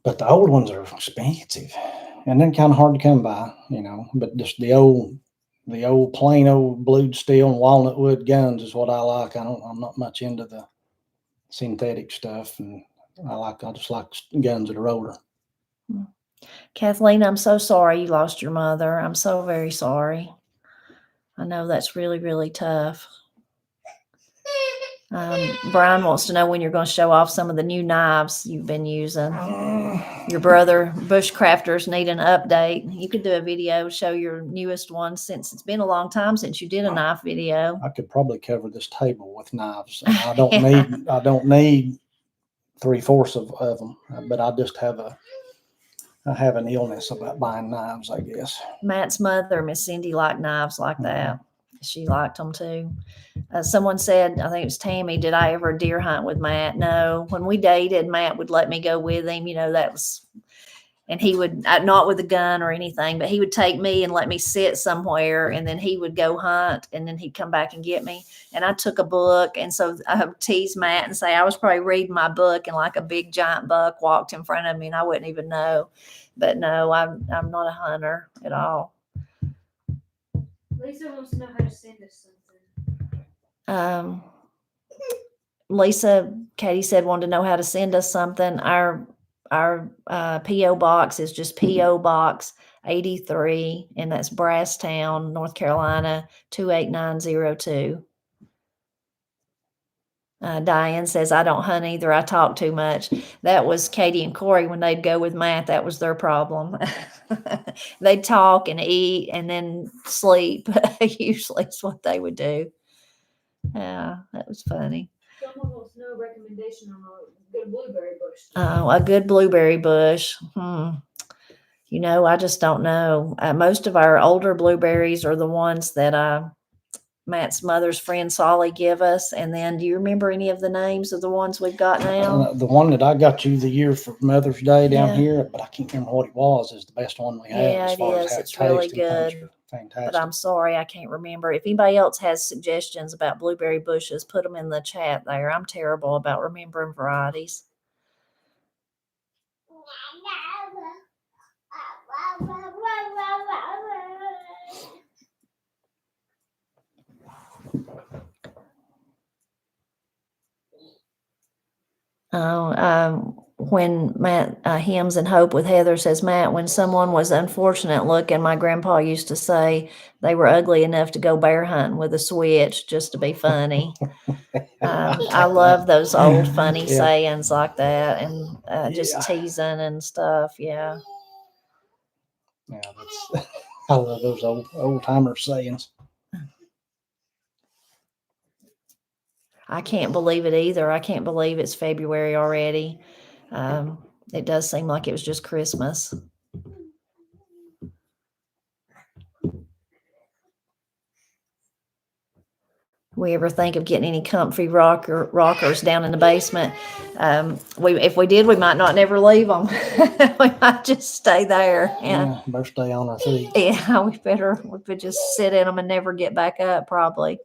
But the old ones are expensive and then kind of hard to come by, you know. But just the old plain old blued steel and walnut wood guns is what I like. I'm not much into the synthetic stuff, and I just like guns that are older. Kathleen, I'm so sorry you lost your mother. I'm so very sorry. I know that's really, really tough. Brian wants to know when you're going to show off some of the new knives you've been using. Your brother bushcrafters need an update. You could do a video, show your newest one, since it's been a long time since you did a knife video. I could probably cover this table with knives. I Yeah. don't need 3/4 of them, but I have an illness about buying knives, I guess. Matt's mother, Miss Cindy, liked knives like that. She liked them too. Someone said, I think it was Tammy, did I ever deer hunt with Matt? No. When we dated, Matt would let me go with him. You know, that was, and he would, not with a gun or anything, but he would take me and let me sit somewhere, and then he would go hunt, and then he'd come back and get me. And I took a book, and so I would tease Matt and say I was probably reading my book, and like a big giant buck walked in front of me, and I wouldn't even know. But no, I'm not a hunter at all. Lisa wants to know how to send us something. Lisa, Katie said, wanted to know how to send us something. Our P.O. box is just P.O. Box 83, and that's Brasstown, North Carolina, 28902. Diane says, I don't hunt either. I talk too much. That was Katie and Corey when they'd go with Matt. That was their problem. They'd talk and eat and then sleep. Usually is what they would do. Yeah, that was funny. Someone wants to know a recommendation on a good blueberry bush. Oh, a good blueberry bush. You know, I just don't know. Most of our older blueberries are the ones that Matt's mother's friend Solly give us. And then, do you remember any of the names of the ones we've got now? The one that I got you the year for Mother's Day down Yeah. here, but I can't remember what it was, is the best one we have. Yeah, as it far is. as how it It's really tastes and things good. are fantastic. But I'm sorry, I can't remember. If anybody else has suggestions about blueberry bushes, put them in the chat there. I'm terrible about remembering varieties. When Matt Hymns and Hope with Heather says, Matt, when someone was unfortunate looking, my grandpa used to say they were ugly enough to go bear hunting with a switch just to be funny. I love those old funny sayings like that, and just teasing and stuff. Yeah. Yeah, I love those old timer sayings. I can't believe it either. I can't believe it's February already. It does seem like it was just Christmas. We ever think of getting any comfy rockers down in the basement? If we did, we might not never leave them. We might just stay there. Yeah, better stay on our feet. Yeah, we could just sit in them and never get back up, probably.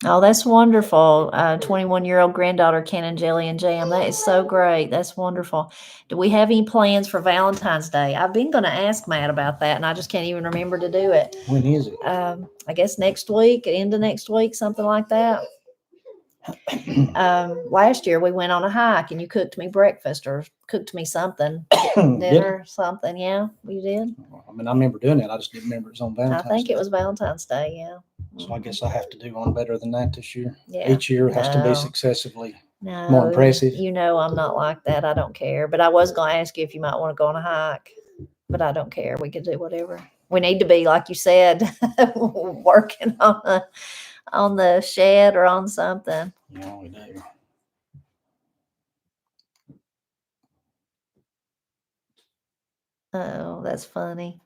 Oh, that's wonderful. 21-year-old granddaughter canning jelly and jam. That is so great. That's wonderful. Do we have any plans for Valentine's Day? I've been going to ask Matt about that, and I just can't even remember to do it. When is it? I guess next week, end of next week, something like that. Last year we went on a hike and you cooked me breakfast or cooked me something, Did dinner, something. Yeah, we did. I mean, I remember doing it. I just didn't remember it was on I Valentine's think Day. it was Valentine's Day. Yeah. So I guess I have to do one better than that this year. Yeah. Each year has to be No. successively No, more impressive. You know, I'm not like that. I don't care. But I was going to ask you if you might want to go on a hike, but I don't care. We could do whatever. We need to be, like you said, working on the shed or on something. Yeah, we do. Oh, that's funny.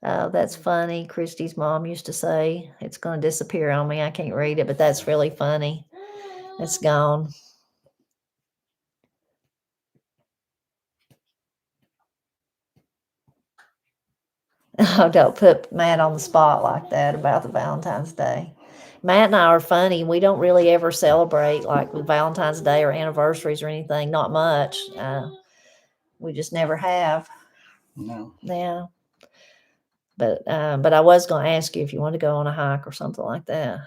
Oh, that's funny. Christy's mom used to say, it's going to disappear on me. I can't read it, but that's really funny. It's gone. Oh, don't put Matt on the spot like that about the Valentine's Day. Matt and I are funny. We don't really ever celebrate like with Valentine's Day or anniversaries or anything. Not much. We just never have. No. Yeah. But I was going to ask you if you want to go on a hike or something like that.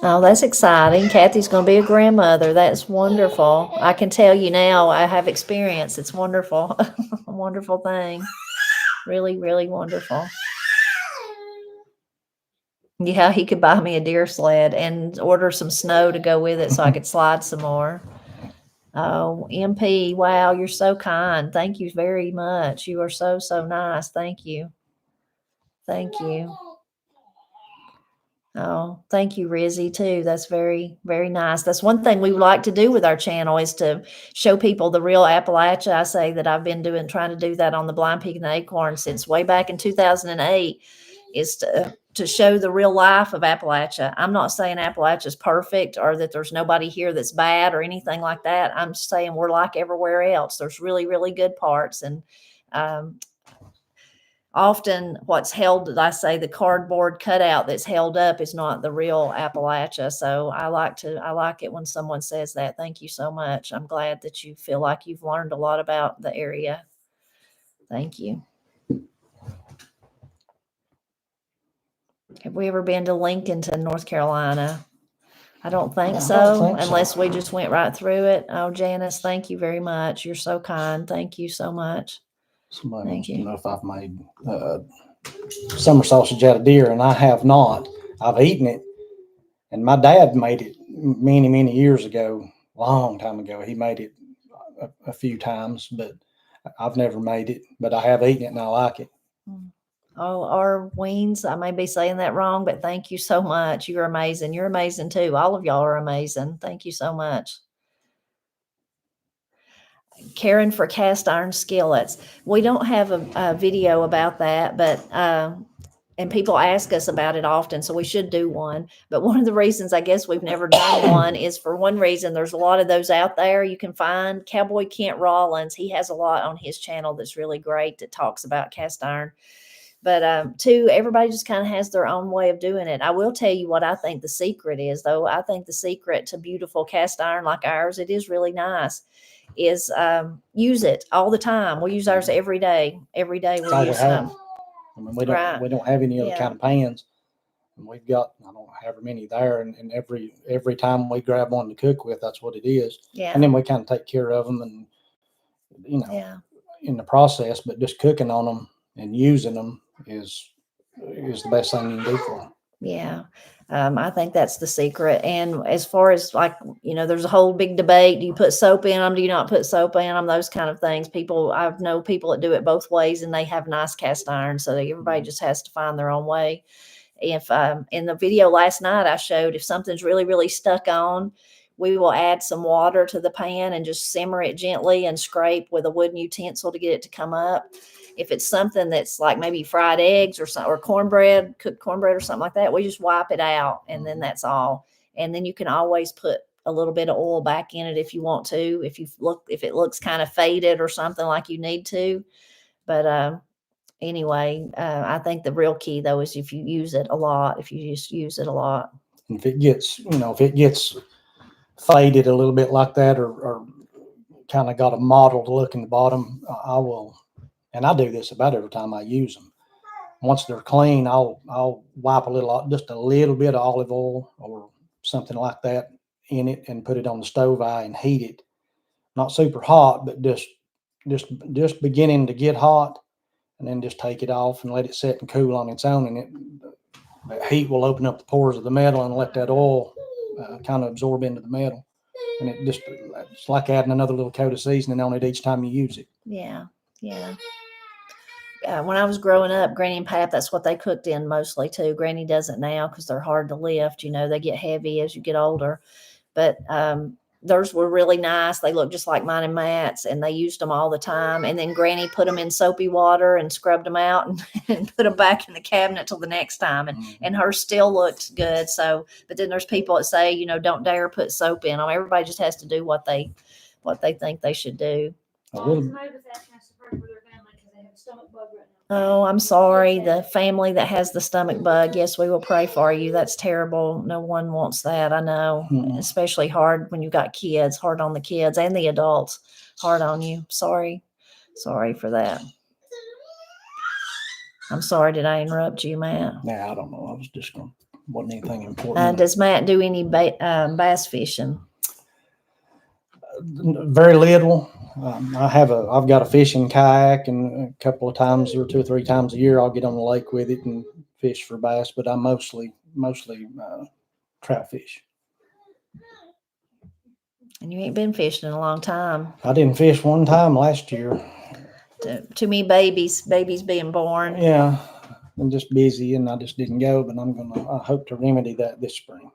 Oh, that's exciting. Kathy's going to be a grandmother. That's wonderful. I can tell you now, I have experience. It's wonderful. A wonderful thing. Really, really wonderful. Yeah, he could buy me a deer sled and order some snow to go with it so I could slide some more. Oh, MP, wow, you're so kind. Thank you very much. You are so, so nice. Thank you. Thank you. Oh, thank you, Rizzy, too. That's very, very nice. That's one thing we would like to do with our channel is to show people the real Appalachia. I say that I've been trying to do that on the Blind Pig and the Acorn since way back in 2008, is to show the real life of Appalachia. I'm not saying Appalachia is perfect or that there's nobody here that's bad or anything like that. I'm just saying we're like everywhere else. There's really, really good parts. And often what's held, I say the cardboard cutout that's held up is not the real Appalachia. So I like it when someone says that. Thank you so much. I'm glad that you feel like you've learned a lot about the area. Thank you. Have we ever been to Lincolnton, North Carolina? I don't think so, unless we just went right through it. Oh, Janice, thank you very much. You're so kind. Thank you so much. Somebody Thank wants to you. know if I've made summer sausage out of deer, and I have not. I've eaten it, and my dad made it many, many years ago, long time ago. He made it a few times, but I've never made it. But I have eaten it, and I like it. Oh, our Weens, I may be saying that wrong, but thank you so much. You're amazing. You're amazing too. All of y'all are amazing. Thank you so much. Karen for cast iron skillets. We don't have a video about that, but and people ask us about it often, so we should do one. But one of the reasons I guess we've never done one is for one reason, there's a lot of those out there you can find. Cowboy Kent Rollins, he has a lot on his channel that's really great that talks about cast iron. But two, everybody just kind of has their own way of doing it. I will tell you what I think the secret is, though. I think the secret to beautiful cast iron like ours, it is really nice, is use it all the time. We use ours every day. Every day we use some. I mean, we don't have any other kind of pans, and we've got, I don't know however many there, and every time we grab one to cook with, that's what it is. Yeah. And then we kind of take care of them, and in the process, but just cooking on them and using them is the best thing you can do for them. Yeah. I think that's the secret. And as far as like, there's a whole big debate. Do you put soap in them? Do you not put soap in them? Those kind of things. I know people that do it both ways and they have nice cast iron. So everybody just has to find their own way. If in the video last night, I showed if something's really, really stuck on, we will add some water to the pan and just simmer it gently and scrape with a wooden utensil to get it to come up. If it's something that's like maybe fried eggs or something, or cornbread, cooked cornbread or something like that, we just wipe it out and then that's all. And then you can always put a little bit of oil back in it if you want to, if it looks kind of faded or something like you need to. But anyway, I think the real key though is if you use it a lot, if you just use it a lot. And if it gets, if it gets faded a little bit like that, or kind of got a mottled look in the bottom, I will, and I do this about every time I use them. Once they're clean, I'll wipe just a little bit of olive oil or something like that in it and put it on the stove eye and heat it. Not super hot, but just beginning to get hot, and then just take it off and let it sit and cool on its own. And the heat will open up the pores of the metal and let that oil kind of absorb into the metal. And it's like adding another little coat of seasoning on it each time you use it. Yeah. Yeah. When I was growing up, Granny and Pap, that's what they cooked in mostly too. Granny doesn't now because they're hard to lift. They get heavy as you get older. But theirs were really nice. They look just like mine and Matt's, and they used them all the time. And then Granny put them in soapy water and scrubbed them out and put them back in the cabinet till the next time. And hers still looked good. So, but then there's people that say, don't dare put soap in them. Everybody just has to do what they think they should do. Oh, I'm sorry. The family that has the stomach bug. Yes, we will pray for you. That's terrible. No one wants that. I know, especially hard when you got kids, hard on the kids and the adults, hard on you. Sorry for that. I'm sorry. Did I interrupt you, Matt? Yeah, I don't know. I was just going, wasn't anything important. Does Matt do any bass fishing? Very little. I've got a fishing kayak, and a couple of times or 2 or 3 times a year I'll get on the lake with it and fish for bass, but I mostly trout fish. And you ain't been fishing in a long time. I didn't fish one time last year. Too many babies being born. Yeah, I'm just busy and I just didn't go, but I hope to remedy that this spring.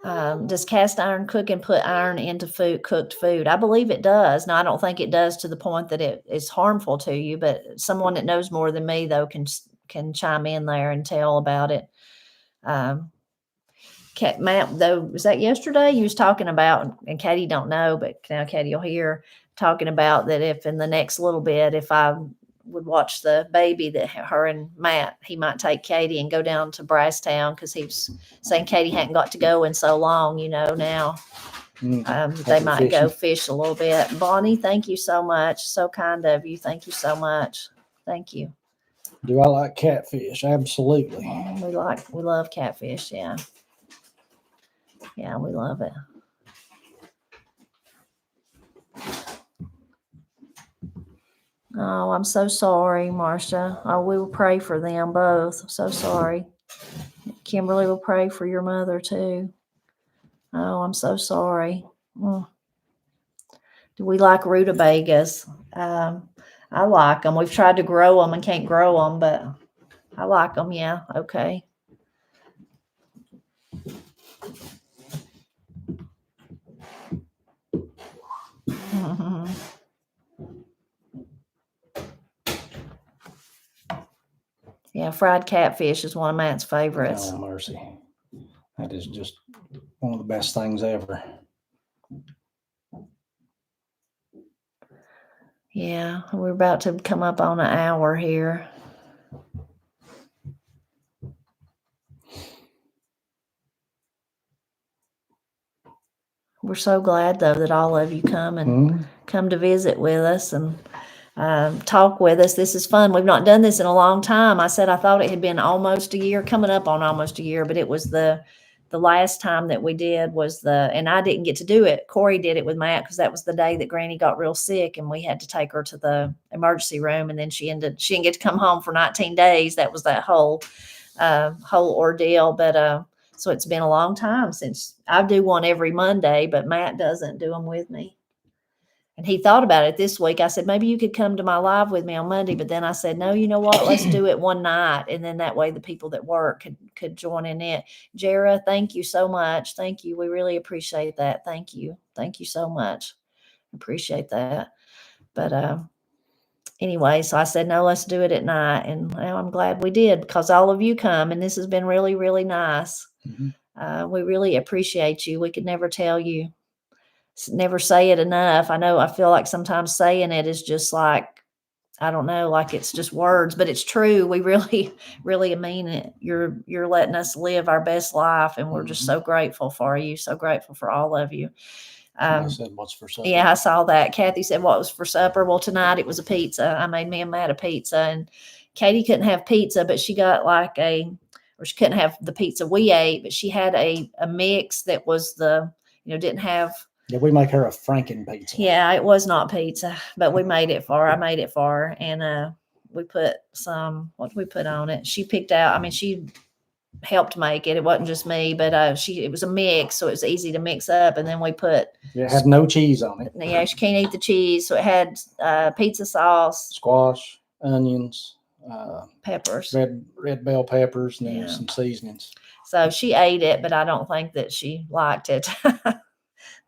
Does cast iron cook and put iron into cooked food? I believe it does. Now, I don't think it does to the point that it is harmful to you, but someone that knows more than me, though, can chime in there and tell about it. Matt, though, was that yesterday? You was talking about, and Katie don't know, but now Katie will hear, talking about that if in the next little bit, if I would watch the baby, that her and Matt, he might take Katie and go down to Brasstown, because he was saying Katie hadn't got to go in so long, now. They might go fish a little bit. Bonnie, thank you so much. So kind of you. Thank you so much. Thank you. Do I like catfish? Absolutely. We love catfish. Yeah. Yeah, we love it. Oh, I'm so sorry, Marcia. Oh, we will pray for them both. So sorry. Kimberly will pray for your mother too. Oh, I'm so sorry. Do we like rutabagas? I like them. We've tried to grow them and can't grow them, but I like them. Yeah. Okay. Yeah, fried catfish is one of Matt's favorites. Oh, mercy. That is just one of the best things ever. Yeah, we're about to come up on an hour here. We're so glad, though, that all of you come to visit with us and talk with us. This is fun. We've not done this in a long time. I said I thought it had been almost a year, coming up on almost a year, but it was the last time that we did and I didn't get to do it. Corey did it with Matt, because that was the day that Granny got real sick and we had to take her to the emergency room, and then she didn't get to come home for 19 days. That was that whole ordeal. But so it's been a long time since I do one every Monday, but Matt doesn't do them with me. And he thought about it this week. I said, maybe you could come to my live with me on Monday. But then I said, no, you know what? Let's do it one night. And then that way the people that work could join in it. Jara, thank you so much. Thank you. We really appreciate that. Thank you. Thank you so much. Appreciate that. But anyway, so I said, no, let's do it at night. And well, I'm glad we did, because all of you come. And this has been really, really nice. Mm-hmm. We really appreciate you. We could never tell you. Never say it enough. I know I feel like sometimes saying it is just like I don't know, like it's just words, but it's true. We really, really mean it. You're letting us live our best life, and we're just so grateful for you. So grateful for all of you. I said, what's for supper? Yeah, I saw that. Kathy said, what was for supper? Well, tonight it was a pizza. I made me and Matt a pizza, and Katie couldn't have pizza, but she got or she couldn't have the pizza we ate, but she had a mix that was didn't have. Yeah, we make her a Franken pizza. Yeah, it was not pizza, but we made it for her. I made it for her, and we put what did we put on it? She picked out. I mean, she helped make it. It wasn't just me, but it was a mix, so it was easy to mix up. And then we put. It had no cheese on it. Yeah, she can't eat the cheese, so it had pizza sauce, squash, onions, peppers, red bell peppers, and then some seasonings. So she ate it, but I don't think that she liked it.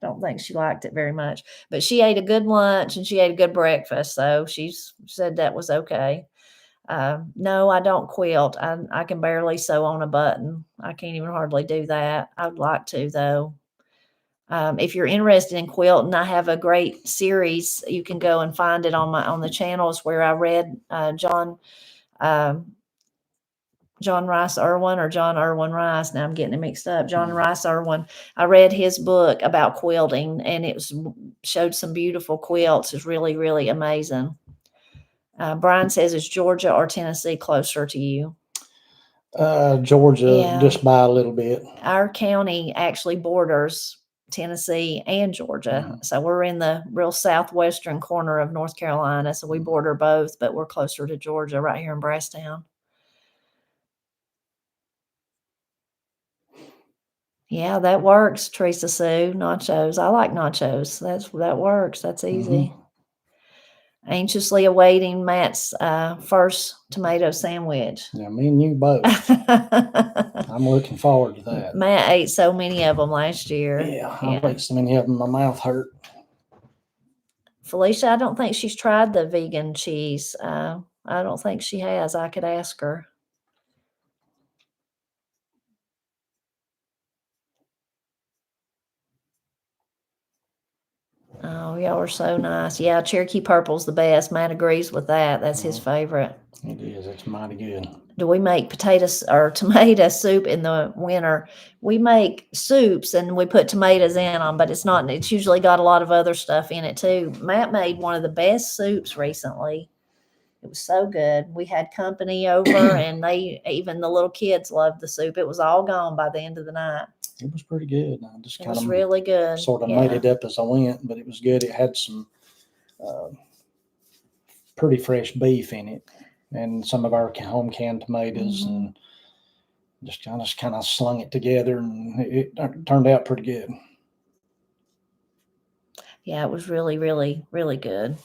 Don't think she liked it very much, but she ate a good lunch and she ate a good breakfast. So she said that was okay. No, I don't quilt. I can barely sew on a button. I can't even hardly do that. I'd like to though. If you're interested in quilting, I have a great series. You can go and find it on the channels where I read John Rice Irwin or John Irwin Rice. Now I'm getting it mixed up. John Rice Irwin. I read his book about quilting, and it showed some beautiful quilts. It's really, really amazing. Brian says, is Georgia or Tennessee closer to you? Georgia, just by a little bit. Our county actually borders Tennessee and Georgia. Mm-hmm. So we're in the real southwestern corner of North Carolina. So we border both, but we're closer to Georgia right here in Brasstown. Yeah, that works, Teresa Sue. Nachos. I like nachos. That works. That's easy. Mm-hmm. Anxiously awaiting Matt's first tomato sandwich. Yeah, me and you both. I'm looking forward to that. Matt ate so many of them last year. Yeah, I ate so many of them. My mouth hurt. Felicia, I don't think she's tried the vegan cheese. I don't think she has. I could ask her. Oh, y'all are so nice. Yeah, Cherokee Purple's the best. Matt agrees with that. That's his favorite. It is. It's mighty good. Do we make potatoes or tomato soup in the winter? We make soups and we put tomatoes in them, but it's usually got a lot of other stuff in it too. Matt made one of the best soups recently. It was so good. We had company over and even the little kids loved the soup. It was all gone by the end of the night. It was pretty good. I just kind of really good. Sort of made it up as I went, but it was good. It had some pretty fresh beef in it, and some of our home canned tomatoes, and just kind of slung it together, and it turned out pretty good. Yeah, it was really, really, really good.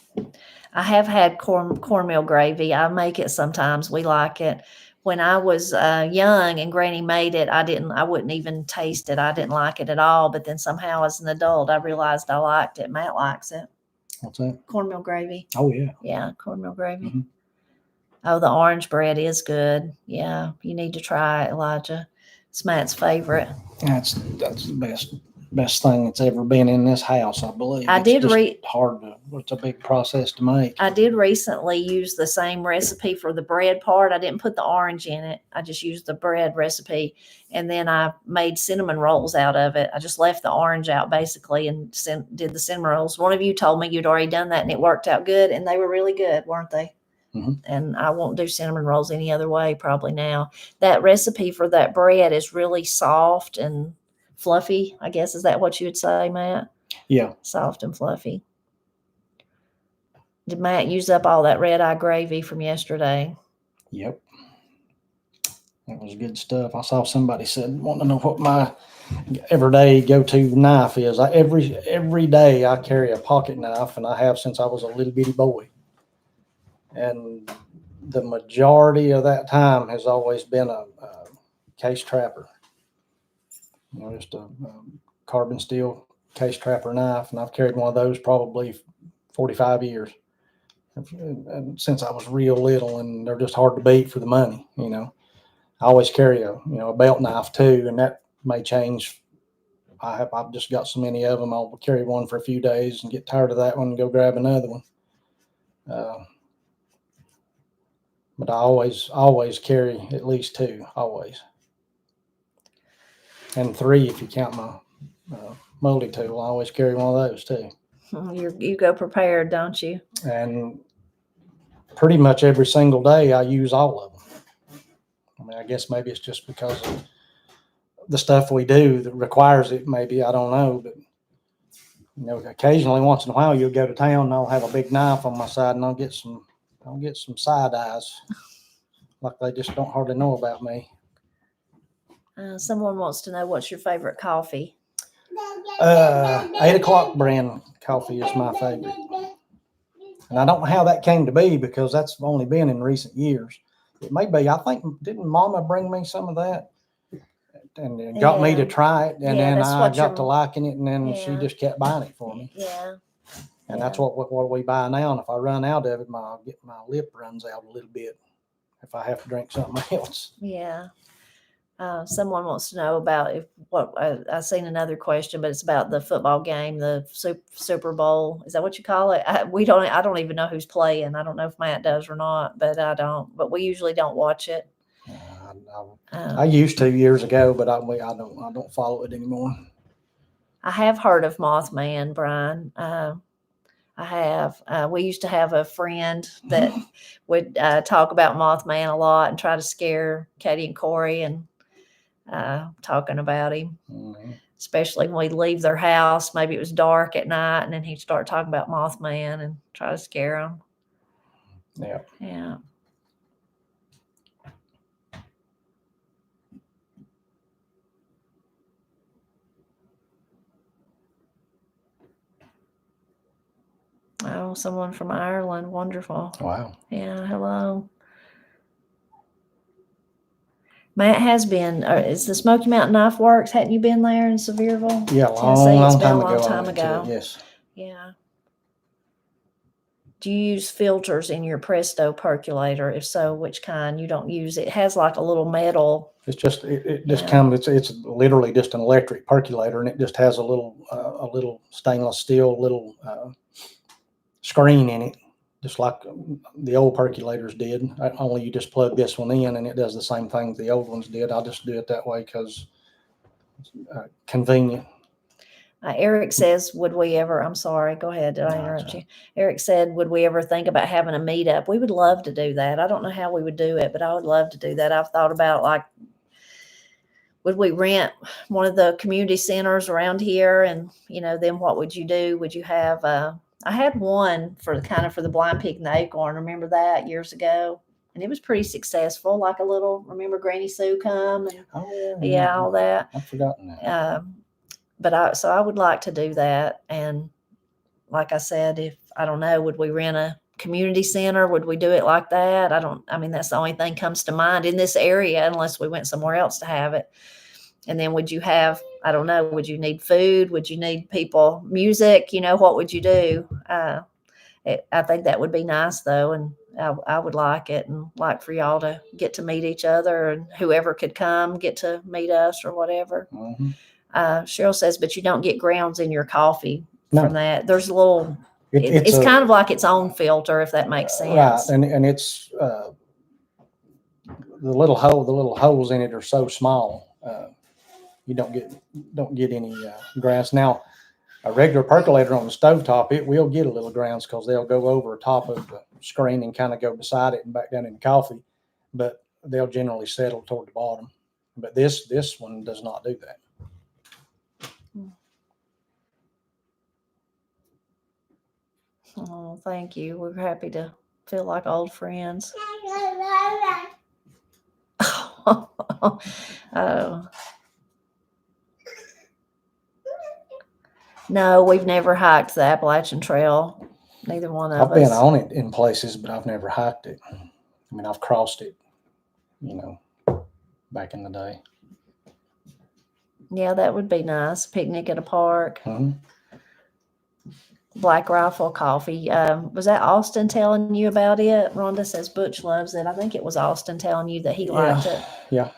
I have had cornmeal gravy. I make it sometimes. We like it. When I was young and Granny made it, I wouldn't even taste it. I didn't like it at all. But then somehow as an adult, I realized I liked it. Matt likes it. What's that? Cornmeal gravy. Oh, yeah. Yeah, cornmeal gravy. Mm-hmm. Oh, the orange bread is good. Yeah, you need to try it, Elijah. It's Matt's favorite. That's the best thing that's ever been in this house, I believe. It's a big process to make. I did recently use the same recipe for the bread part. I didn't put the orange in it. I just used the bread recipe, and then I made cinnamon rolls out of it. I just left the orange out basically and did the cinnamon rolls. One of you told me you'd already done that and it worked out good, and they were really good, weren't they? Mm-hmm. And I won't do cinnamon rolls any other way probably now. That recipe for that bread is really soft and fluffy, I guess. Is that what you would say, Matt? Yeah. Soft and fluffy. Did Matt use up all that red eye gravy from yesterday? Yep. That was good stuff. I saw somebody wanting to know what my everyday go-to knife is. Every day I carry a pocket knife, and I have since I was a little bitty boy. And the majority of that time has always been a case trapper. Just a carbon steel case trapper knife, and I've carried one of those probably 45 years, and since I was real little, and they're just hard to beat for the money. I always carry a belt knife too, and that may change. I've just got so many of them. I'll carry one for a few days and get tired of that one and go grab another one. But I always carry at least 2, always. And 3 if you count my multi-tool. I always carry one of those too. You go prepared, don't you? And pretty much every single day I use all of them. I mean, I guess maybe it's just because of the stuff we do that requires it. Maybe, I don't know, but occasionally, once in a while, you'll go to town and I'll have a big knife on my side and I'll get some side eyes, like they just don't hardly know about me. Someone wants to know, what's your favorite coffee? 8 o'clock brand coffee is my favorite. And I don't know how that came to be, because that's only been in recent years. It may be, I think, didn't Mama bring me some of that? And got me to try it, and then I got to liking it, and then she just kept buying it for me. Yeah. And that's what we buy now. And if I run out of it, my lip runs out a little bit if I have to drink something else. Yeah. Someone wants to know about I've seen another question, but it's about the football game, the Super Bowl. Is that what you call it? I don't even know who's playing. I don't know if Matt does or not, but I don't. But we usually don't watch it. I used to years ago, but I don't follow it anymore. I have heard of Mothman, Brian. I have. We used to have a friend that would talk about Mothman a lot and try to scare Katie and Corey, and talking about him, especially when we'd leave their house. Maybe it was dark at night, and then he'd start talking about Mothman and try to scare them. Yeah. Yeah. Oh, someone from Ireland. Wonderful. Wow. Yeah. Hello. Matt has been. Is the Smoky Mountain Knife Works? Hadn't you been there in Sevierville? Yeah, Tennessee. It's been a long I time went to ago. it, yes. Yeah. Do you use filters in your Presto percolator? If so, which kind? You don't use it. It has like a little metal. It's just comes. It's literally just an electric percolator, and it just has a little stainless steel little screen in it, just like the old percolators did. Only you just plug this one in, and it does the same thing the old ones did. I just do it that way because it's convenient. Eric says, would we ever, I'm sorry, go ahead. Did I interrupt you? Eric said, would we ever think about having a meetup? We would love to do that. I don't know how we would do it, but I would love to do that. I've thought about, like, would we rent one of the community centers around here? And, then what would you do? Would you have, I had one for the Blind Pig and the Acorn. Remember that years ago? And it was pretty successful, like a little, remember Granny Sue come? And, all that. I've forgotten that. So I would like to do that. And like I said, I don't know, would we rent a community center? Would we do it like that? That's the only thing comes to mind in this area, unless we went somewhere else to have it. And then would you have, I don't know, would you need food? Would you need people, music? What would you do? I think that would be nice though. And I would like it, and like for y'all to get to meet each other, and whoever could come get to meet us or whatever. Mm-hmm. Cheryl says, but you don't get grounds in your coffee from that. There's a little, it's kind of like its own filter, if that makes sense. Right. And it's, the little holes in it are so small. You don't get any grounds. Now, a regular percolator on the stovetop, it will get a little grounds because they'll go over top of the screen and kind of go beside it and back down in the coffee, but they'll generally settle toward the bottom. But this one does not do that. Oh, thank you. We're happy to feel like old friends. Oh. No, we've never hiked the Appalachian Trail. Neither one of us. I've been on it in places, but I've never hiked it. I've crossed it, back in the day. Yeah, that would be nice. Picnic at a park. Mm-hmm. Black Rifle Coffee. Was that Austin telling you about it? Rhonda says Butch loves it. I think it was Austin telling you that he liked it. Yeah.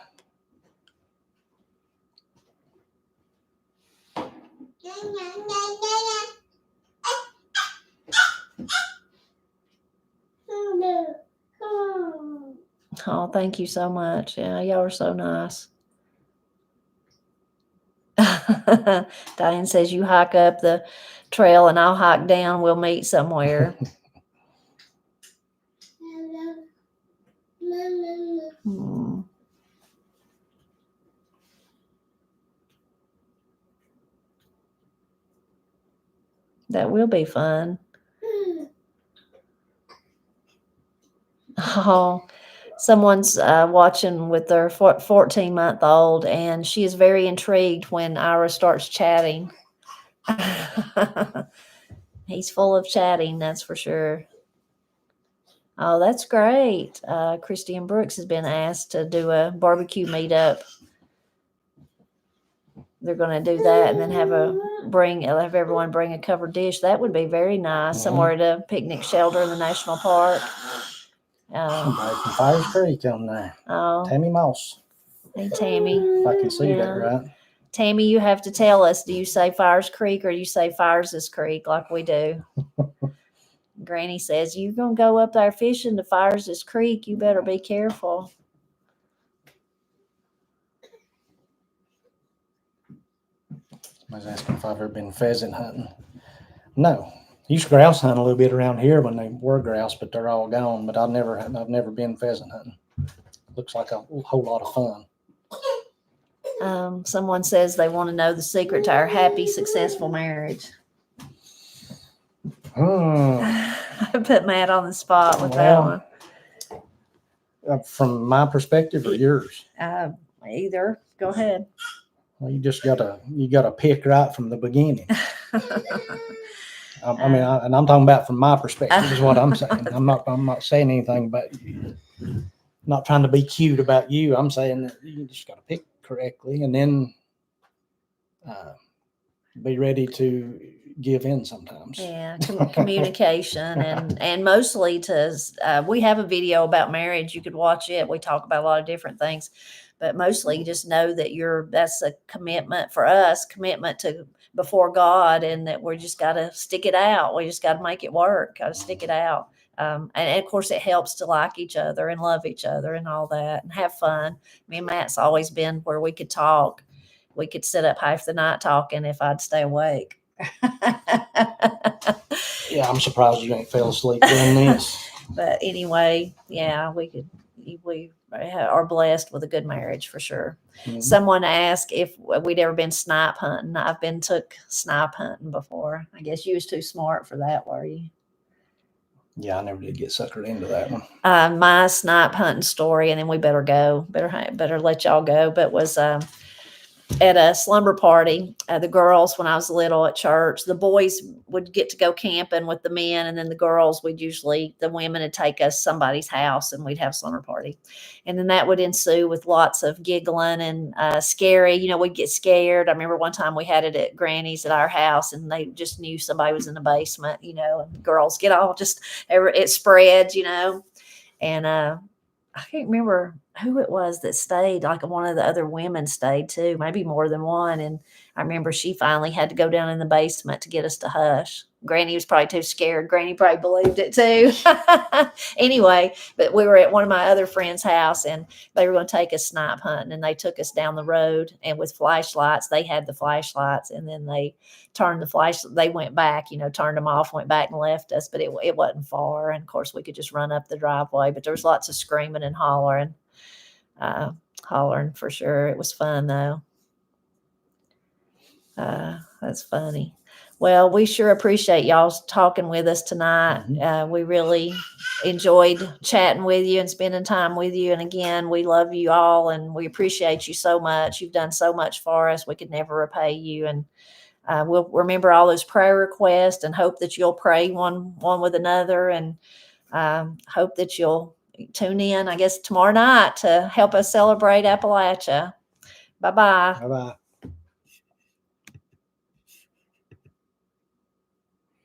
Oh, thank you so much. Yeah, y'all are so nice. Diane says you hike up the trail and I'll hike down. We'll meet somewhere. Hmm. That will be fun. Oh, someone's watching with their 14-month-old, and she is very intrigued when Ira starts chatting. He's full of chatting, that's for sure. Oh, that's great. Christian Brooks has been asked to do a barbecue meetup. They're going to do that and then have everyone bring a covered dish. That would be very nice. Somewhere at a picnic shelter in the national park. Somebody from Fires Creek on there. Oh, Tammy Moss. hey, Tammy. If I can see Yeah. that right. Tammy, you have to tell us, do you say Fires Creek or you say Fires' Creek like we do? Granny says, you're going to go up there fishing to Fires' Creek. You better be careful. I was asking if I've ever been pheasant hunting. No. Used to grouse hunt a little bit around here when they were grouse, but they're all gone. But I've never been pheasant hunting. Looks like a whole lot of fun. Someone says they want to know the secret to our happy, successful marriage. I put Matt on the spot with that one. From my perspective or yours? Either. Go ahead. Well, you just gotta pick right from the beginning. I mean, I'm talking about from my perspective is what I'm saying. I'm not saying anything about you. I'm not trying to be cute about you. I'm saying that you just gotta pick correctly and then be ready to give in sometimes. Yeah, communication and mostly we have a video about marriage. You could watch it. We talk about a lot of different things, but mostly just know that that's a commitment for us, commitment to before God, and that we just got to stick it out. We just got to make it work. Got to stick it out. And of course it helps to like each other and love each other and all that and have fun. Me and Matt's always been where we could talk. We could sit up half the night talking if I'd stay awake. Yeah, I'm surprised you ain't fell asleep doing this. But anyway, yeah, we are blessed with a good marriage for sure. Mm-hmm. Someone asked if we'd ever been snipe hunting. I've been took snipe hunting before. I guess you was too smart for that, were you? Yeah, I never did get suckered into that one. My snipe hunting story, and then we better go. Better let y'all go. But was at a slumber party, the girls, when I was little at church, the boys would get to go camping with the men, and then the women would take us somebody's house and we'd have slumber party. And then that would ensue with lots of giggling and scary, we'd get scared. I remember one time we had it at Granny's at our house, and they just knew somebody was in the basement, and girls get all it spreads, and I can't remember who it was that stayed. Like one of the other women stayed too, maybe more than one. And I remember she finally had to go down in the basement to get us to hush. Granny was probably too scared. Granny probably believed it too. Anyway, but we were at one of my other friends' house, and they were going to take us snipe hunting, and they took us down the road, and with flashlights, they had the flashlights, and then they turned they went back, turned them off, went back and left us, but it wasn't far. And of course we could just run up the driveway, but there was lots of screaming and hollering for sure. It was fun though. That's funny. Well, we sure appreciate y'all talking with us tonight. Mm-hmm. We really enjoyed chatting with you and spending time with you. And again, we love you all and we appreciate you so much. You've done so much for us. We could never repay you. And we'll remember all those prayer requests and hope that you'll pray one with another, and hope that you'll tune in, I guess, tomorrow night to help us celebrate Appalachia. Bye-bye. Bye-bye.